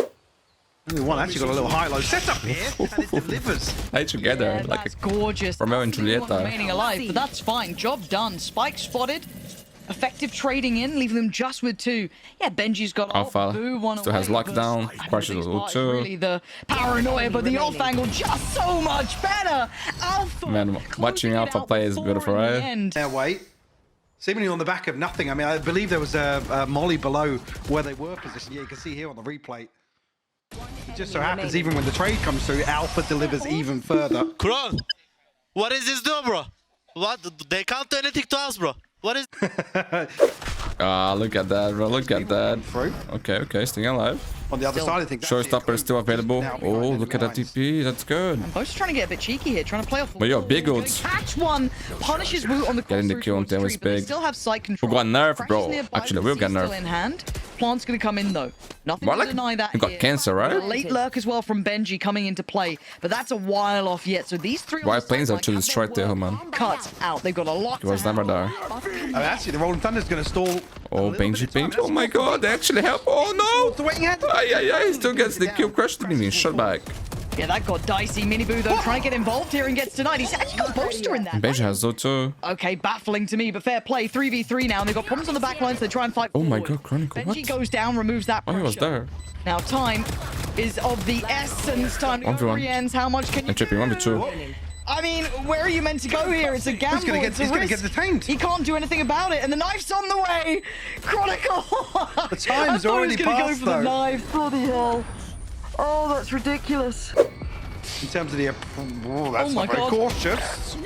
Only one actually got a little high-low setup here, and it delivers. Hey, together, Yeah, like that's gorgeous. Romeo and Everyone Julieta. remaining alive, but that's fine. Job done. Spike spotted. Effective trading in, leaving them just with 2. Yeah, Benji's got Alpha Boo, one still has away, lockdown. but Crashes Heretics' with part is 2. really the paranoia, but the off angle just so much better. Alpha. Man, watching closing it Alpha out play is 4 beautiful, in the right? end. Their weight, seemingly on the back of nothing. I mean, I believe there was a molly below where they were positioned. Yeah, you can see here on the replay. It just so happens, even when the trade comes through, Alpha delivers even further. Kron, what is this do, bro? What? They can't do anything to us, bro. What is... Ah, look at that, bro. Look at that. Through. Okay, staying alive. On the other side, I think that's Showstopper is still available. Now Oh, behind look at enemy that lines. TP. That's good. Both just trying to get a bit cheeky here, trying to play off the But yo, wall. big Gonna ults. Catch one, punishes Woot on the Getting the cross kill on towards them was Tree, but they big. still have sight control. Who got nerfed, Crashes bro? nearby Actually, with we'll get C still nerfed. in hand. Plant's gonna come in though. Nothing Well, to like, deny that. he got here. cancer, right? A late lurk as well from Benji coming into play, but that's a while off yet. So these 3 on Why the planes are sideline too have destroyed their there, work man? cut out. They've got a lot. He was never there. Actually, the Rolling Thunder is going to stall. Oh, Benji. Oh my god, they actually help. Oh The no! waiting hand. Ay, he still gets the kill. Crash didn't even shot back. Yeah, that got dicey. Miniboo though trying to get involved here and gets denied. He's actually got Boaster in that. Benji has Zo too. Okay, baffling to me, but fair play. 3v3 now, and they've got problems on the back line, so they try and fight Oh my forward. god, Chronicle, Benji what? goes down, removes that Oh, pressure. he was there. Now time is of the essence. Time to go 1v1. Rienz. How much can you And tripping do? 1v2. I mean, where are you meant to go here? It's a gamble. He's gonna get detained. He can't do anything about it, and the knife's on the way. Chronicle. The time's already I thought he was gonna passed, go for the though. knife. Bloody hell. Oh, that's ridiculous. In terms of the... Oh, that's Oh my not very God. cautious.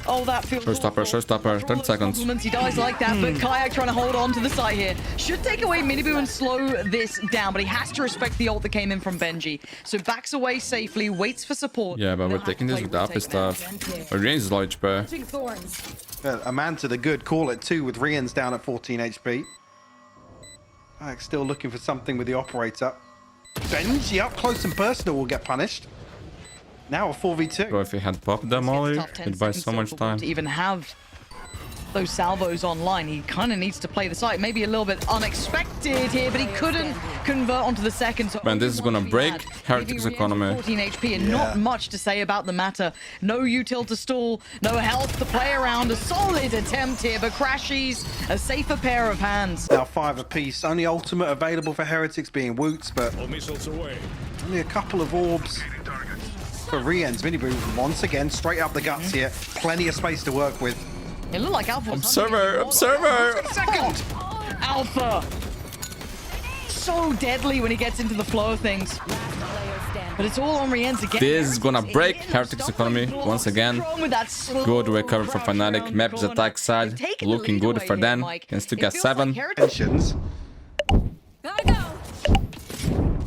Oh, that feels Showstopper, 30 seconds. He dies like that, but Kayak trying to hold on to the site here. Should take away Miniboo and slow this down, but he has to respect the ult that came in from Benji. So backs away safely, waits for support. Yeah, but we're taking this with the upper stuff. Our range is low HP. A man to the good. Call it 2 with Rienz down at 14 HP. Kayak still looking for something with the operator. Benji up close and personal will get punished. Now a 4v2. Bro, if he had popped them Molly, it'd buy so much time. To even have those salvos online, he kind of needs to play the site. Maybe a little bit unexpected here, but he couldn't convert onto the second. So Man, this is gonna break Heretic's economy. 14 HP and not much to say about the matter. No util to stall, no health to play around. A solid attempt here, but Crashies a safer pair of hands. Now 5 apiece. Only ultimate available for Heretics being Woots, but only a couple of orbs for Rienz. Miniboo once again straight up the guts here. Plenty of space to work with. It looked like Alpha. Observer! Second! Alpha! So deadly when he gets into the flow of things. But it's all on Rienz again. This is gonna break Heretic's economy once again. Good recovery for Fnatic. Map is attack side. Looking good for them. Can still get 7. Tensions. Gotta go.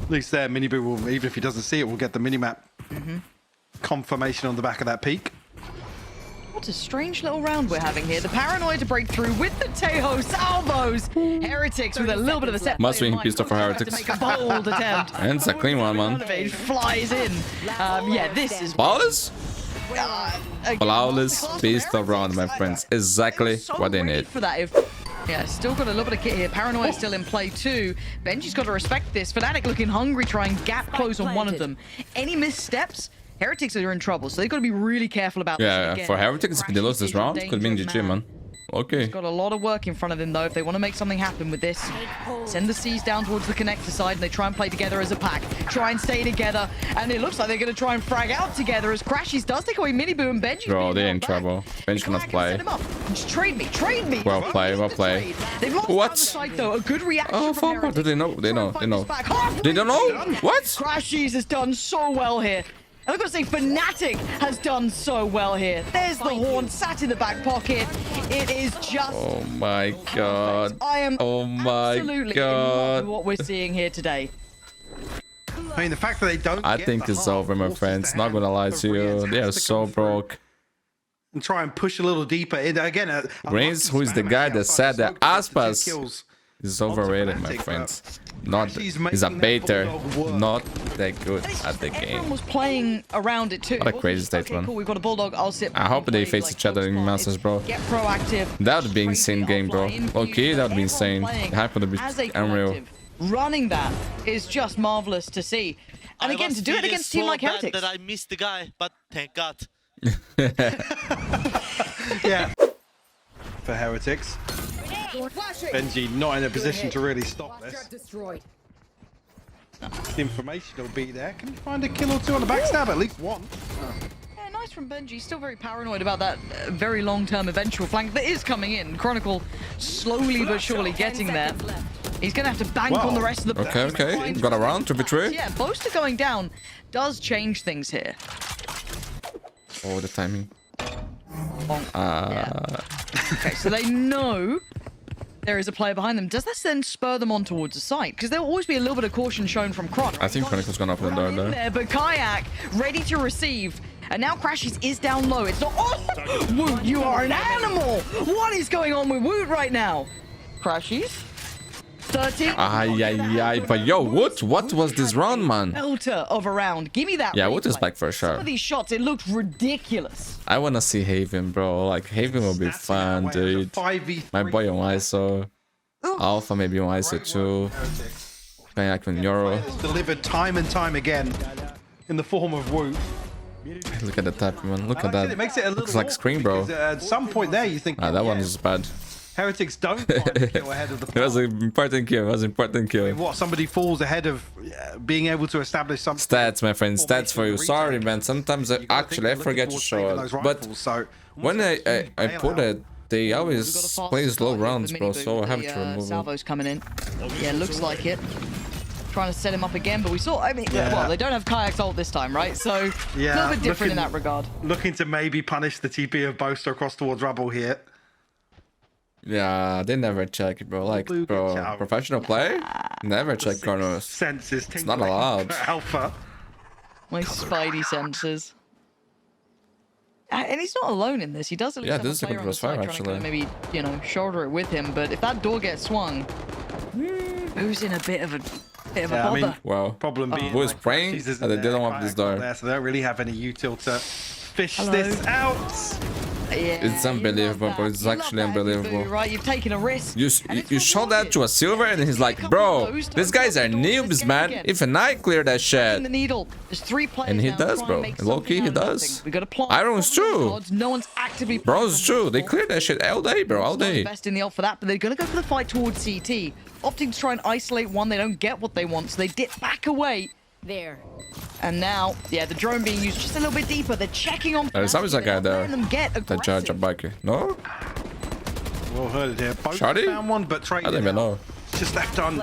At least there, Miniboo will, even if he doesn't see it, will get the minimap confirmation on the back of that peak. What a strange little round we're having here. The paranoia to break through with the Tejo salvos. Heretics with a little bit of a set. Must win pistol for Heretics. To make a bold attempt. And it's a clean one, man. It flies in. Yeah, this is Flawless? Flawless pistol round, my friends. Exactly what they need. For that, yeah, still got a little bit of kit here. Paranoia still in play too. Benji's got to respect this. Fnatic looking hungry, try and gap close on one of them. Any missteps, Heretics are in trouble, so they've got to be really careful about this. Yeah, Again, for Heretics, if they lose this round, could be in GG, man. Okay. He's got a lot of work in front of him, though, if they want to make something happen with this. Send the C's down towards the connector side, and they try and play together as a pack. Try and stay together, and it looks like they're going to try and frag out together as Crashies does take away Miniboo and Benji. Bro, they're in trouble. Benji cannot play. Just trade me, trade me. Well played, well played. They've lost What? down the side, though. A good reaction Oh, from fuck, do they know? They know, they know. Halfway They don't know? done. What? Crashies has done so well here. And I've got to say, Fnatic has done so well here. There's the horn sat in the back pocket. It is just... Oh my god. I am God. absolutely in love with what we're seeing here today. I mean, the fact that they don't I get think the it's half over, my forces friends. to Not hand gonna lie for to you. Rienz They are has to so come through broke. and try and push a little deeper. Again, Reigns, who is the guy that said that Aspas is overrated, my Fnatic, friends. Not, He's he's a making that baiter. Bulldog work. Not that good at the Everyone game. was playing around it too. What a It wasn't crazy just, state, okay, man. cool, we've got a Bulldog, I'll sit I back hope and they play, face like, each other in focus on masters, it. bro. Get proactive. That would be Trade insane the game, bro. offline, Okay, that would be everyone insane. playing The hype would be as a unreal. collective. Running that is just marvelous to see. And again, to do it against a team like Heretics. That I missed the guy, but thank God. Yeah. For Heretics. Benji not in a position to really stop this. The information will be there. Can you find a kill or two on the backstab? At least one. Yeah, nice from Benji. Still very paranoid about that very long-term eventual flank that is coming in. Chronicle slowly but surely getting there. He's going to have to bank on the rest of the... Okay. Got a round to betray. Yeah, Boaster going down does change things here. Oh, the timing. Okay, so they know there is a player behind them. Does that then spur them on towards the site? Because there will always be a little bit of caution shown from Kron. I think Chronicle's gonna open the door though. There, but Kayak ready to receive. And now Crashies is down low. It's not... Oh! Woot, you are an animal! What is going on with Woot right now? Crashies? 13. Ay. But yo, what was this round, man? Belter of a round. Give me that. Yeah, Woot is replay. back for Some sure. of these shots, it looked ridiculous. I wanna see Haven, bro. Like, Haven will be fun, dude. 5v3. My boy on ISO. Alpha maybe on ISO too. Kayak on Euro. It's delivered time and time again in the form of Woot. Look at the type, man. Look at Like I said, that. it makes it a little Looks like awkward screen, bro. because, at some point there, you think, Ah, that one is bad. Heretics don't find the kill ahead of the It was an important kill. It was an important kill. What, somebody falls ahead of being able to establish something? Stats, my friend. Stats for you. Sorry, man. Sometimes I forget to show it. But when I put it, they always play slow rounds, bro. So I have to remove it. Salvo's coming in. Yeah, looks like it. Trying to set him up again, but we saw, I mean, well, they don't have Kayak's ult this time, right? So, a little bit different in that regard. Looking to maybe punish the TP of Boaster across towards Rubble here. Yeah, they never check it, bro. Like, bro, professional play? Never check corners. Senses. It's not allowed. Alpha. My spidey senses. And he's not alone in this. He does at least have this is a good crossfire, actually. Maybe, you know, shoulder it with him. But if that door gets swung, who's in a bit of a bother? I mean, wow. Problem being, who is praying that they didn't want this door? There, so they don't really have any util to fish this out. Yeah, it's unbelievable, bro. It's actually unbelievable. Right, you've taken a risk. You showed that to a silver, and he's like, bro, these guys are noobs, man. Even I clear that shit. The needle. There's 3 players and he now does, bro. Low key, he does. We got to plot. Iron's true. No one's actively. Bro's true. They clear that shit all day, bro. All day. Best in the ult for that, but they're gonna go for the fight towards CT, opting to try and isolate one. They don't get what they want, so they dip back away. There. And now, yeah, the drone being used just a little bit deeper. They're checking on. There's always a guy there. The judge a bike. No? Well heard it here. Both Shotty? found one, but I don't even know. Just left on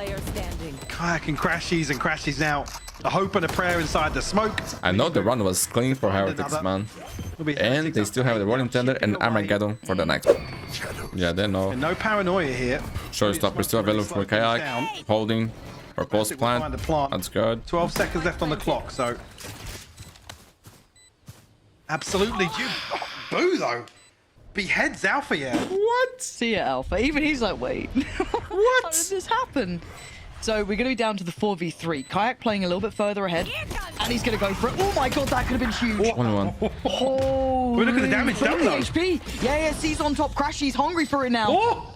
Kayak and Crashies now. A hope and a prayer inside the smoke. I know the run was clean for Heretics, man. And they still have the Rolling Thunder and Armageddon for the next one. Yeah, they know. And no paranoia here. Showstopper still available for Kayak. Holding. Or post plant. That's good. 12 seconds left on the clock, so. Absolutely. Boo, though. Beheads Alpha, yeah. What? See ya, Alpha. Even he's like, wait. What? How did this happen? So we're going to be down to the 4v3. Kayak playing a little bit further ahead. And he's going to go for it. Oh my god, that could have been huge. 1-1. Oh. Look at the damage done, though. HP. Yeah, C's on top. Crash, he's hungry for it now.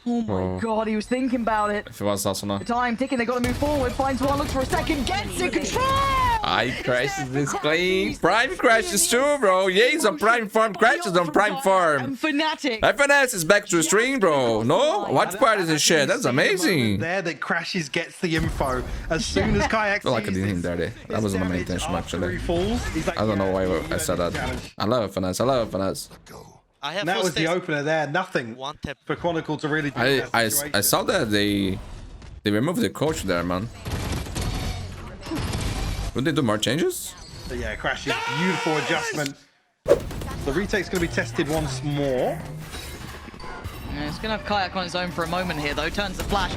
Oh my god, he was thinking about it. If it was also not. The time ticking, they got to move forward. Finds one, looks for a second, gets it, control! I crashes this clean. Prime crashes too, bro. Yeah, he's on prime farm. Crashes on prime farm. Fnatic. FNS is back to the string, bro. No? What part is this shit? That's amazing. There that Crashes gets the info as soon as Kayak. I feel like I didn't hit there. That wasn't my intention, actually. I don't know why I said that. I love FNS. I love FNS. That was the opener there. Nothing for Chronicle to really do. I saw that they removed the coach there, man. Would they do more changes? So yeah, Crash's beautiful adjustment. The retake's going to be tested once more. Yeah, it's going to have Kayak on his own for a moment here, though. Turns the flash.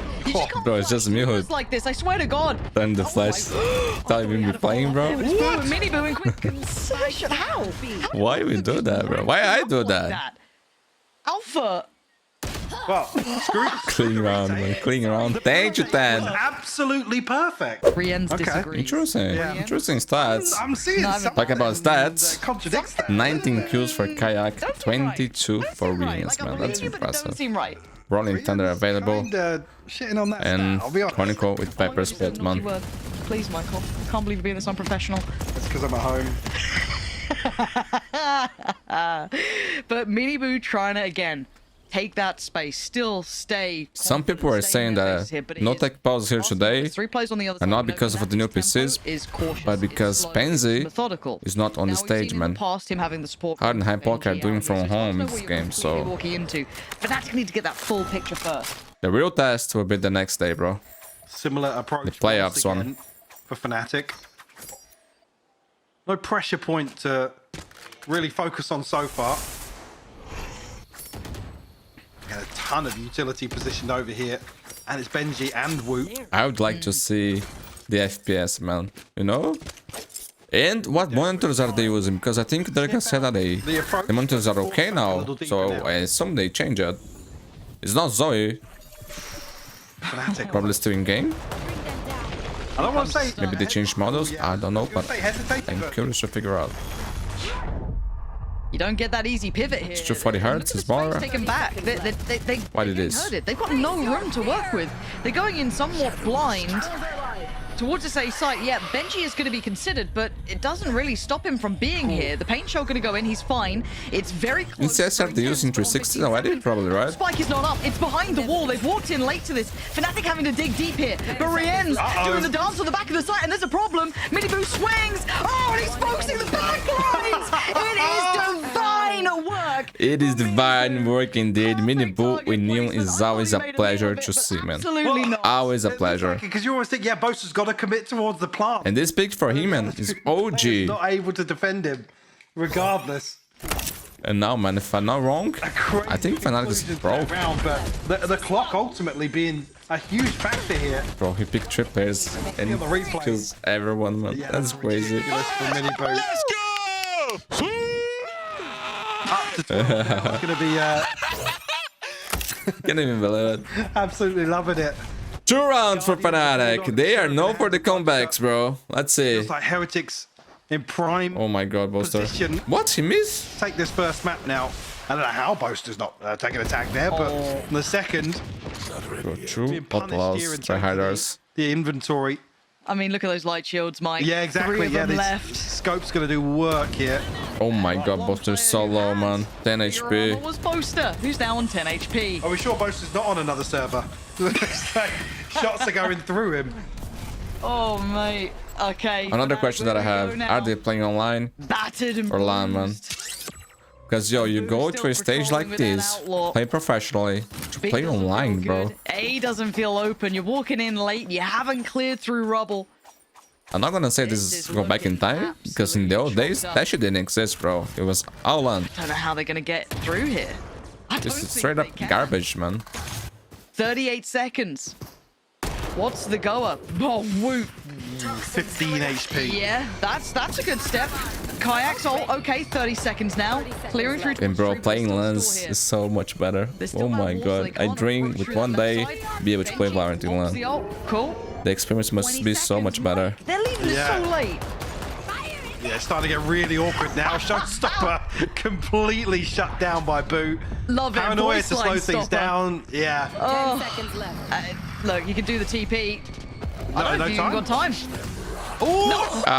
Bro, it's just mute. Like this, I swear to God. Turn the flash. Don't even be playing, bro. Mini boo and quick concession. How? Why we do that, bro? Why I do that? Alpha. Well, screw. Clean around, man. Clean around. Thank you, Dan. Absolutely perfect. Disagree. Interesting. Yeah. Interesting stats. I'm seeing something. Talk about stats. Contradicts that. 19 kills for Kayak, 22 for Williams, man. That's impressive. Don't seem right. Rolling Thunder available. Shitting on that and I'll be honest. Chronicle with Pepper Spit, man. Please, Michael. I can't believe you're being this unprofessional. That's because I'm at home. But Mini Boo trying to, again, take that space, still stay. Some people are saying that no tech pause here today, and not because of the new PCs, but because Penzi is not on the stage, man. Hard and High Poker are doing from home in this game, so Fnatic need to get that full picture first. The real test will be the next day, bro. Similar approach. The playoffs one for Fnatic. No pressure point to really focus on so far. And a ton of utility positioned over here. And it's Benji and Woot. I would like to see the FPS, man. You know? And what monitors are they using? Because I think Derek said that the monitors are okay now. So I assume they change it. It's not Zoe. Fnatic. Probably still in game. I don't want to say... Maybe they changed models. I don't know, but I'm curious to figure out. You don't get that easy pivot here. It's 240 hertz, it's more. Taken back. What it is? They've got no room to work with. They're going in somewhat blind. towards this A site, yeah, Benji is going to be considered, but it doesn't really stop him from being here. The paint shot going to go in, he's fine. It's very close. Instead, started using 360 already, probably, right? Spike is not up, it's behind the wall. They've walked in late to this. Fnatic having to dig deep here, but Rien's doing the dance on the back of the site, and there's a problem. Miniboo swings, oh, and he's focusing the backlines. It is divine work. It is divine work indeed. Miniboo with Neon is always a pleasure to see, man. Absolutely not. Always a pleasure. Because you always think, yeah, Boaster's got to commit towards the plant. And this pick for him, man, is OG. Not able to defend him, regardless. And now, man, if I'm not wrong, I think Fnatic is broke. But the clock ultimately being a huge factor here. Bro, he picked 3 players and kills everyone, man. Yeah, that's crazy. Let's go! Up to 12 now. It's going to be Can't even believe it. absolutely loving it. 2 rounds for Fnatic. They are known for the comebacks, bro. Let's see. It's like Heretics in prime. Oh my god, Boaster. Position. What? He missed? Take this first map now. I don't know how Boaster's not taking a tag there, but the second, Bro, true. being punished here in terms of Tryharders. the inventory. I mean, look at those light shields, Mike. Yeah, exactly. 3 of Yeah, them this left. scope's going to do work here. Oh my god, Boaster's so low, man. 10 What HP. was Boaster? Who's now on 10 HP? Are we sure Boaster's not on another server? Looks like shots are going through him. Oh, mate. Okay. Another question that I Where do have. we go now? Are they playing online Battered and or LAN, man? bruised. Because, yo, you go Still to a stage like patrolling with an this, outlaw. play professionally, to B play doesn't online, feel bro. good. A doesn't feel open. You're walking in late. You haven't cleared through rubble. I'm not gonna say This this is go back in looking time, because in the old days, absolutely that shit didn't exist, bro. It was all LAN. Don't know how they're going to get through here. I This don't is think straight they up can. garbage, man. 38 seconds. What's the go-up? Oh, whoop. 15 HP. Yeah, that's a good step. Kayak's ult. Okay, 30 seconds now. Clearing through. And bro, towards playing three, LANs still here. is so much better. They still Oh have my walls, so they god, I can't dream approach with through one that day left side. be able to play Benji Valorant in ults the LAN. ult. Cool. The experience must 20 be so seconds, much better. Mike. They're leaving this so late. Yeah, it's starting to get really awkward now. Shotstopper completely shut down by Boo. Love it. Paranoia Voice to slow line things stopper. down. Yeah. 10 seconds left. Look, you can do the TP. I don't know no if you even time? got time.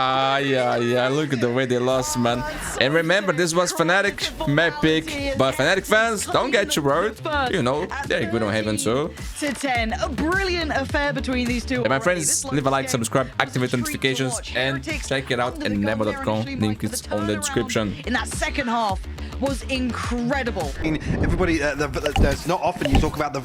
Yeah, look at the way they lost, man. And remember, this was Fnatic map pick, but Fnatic fans, don't get you worried. You know, they're good on Heaven too. To 10. A brilliant affair between these two. Hey, my already. friends, This leave a like, game subscribe, activate street notifications, to watch. and Heretics check it out under at the gun there nebo.com. initially, Link Mike, is but on the turnaround description. In that second half was incredible. Everybody, there's not often you talk about the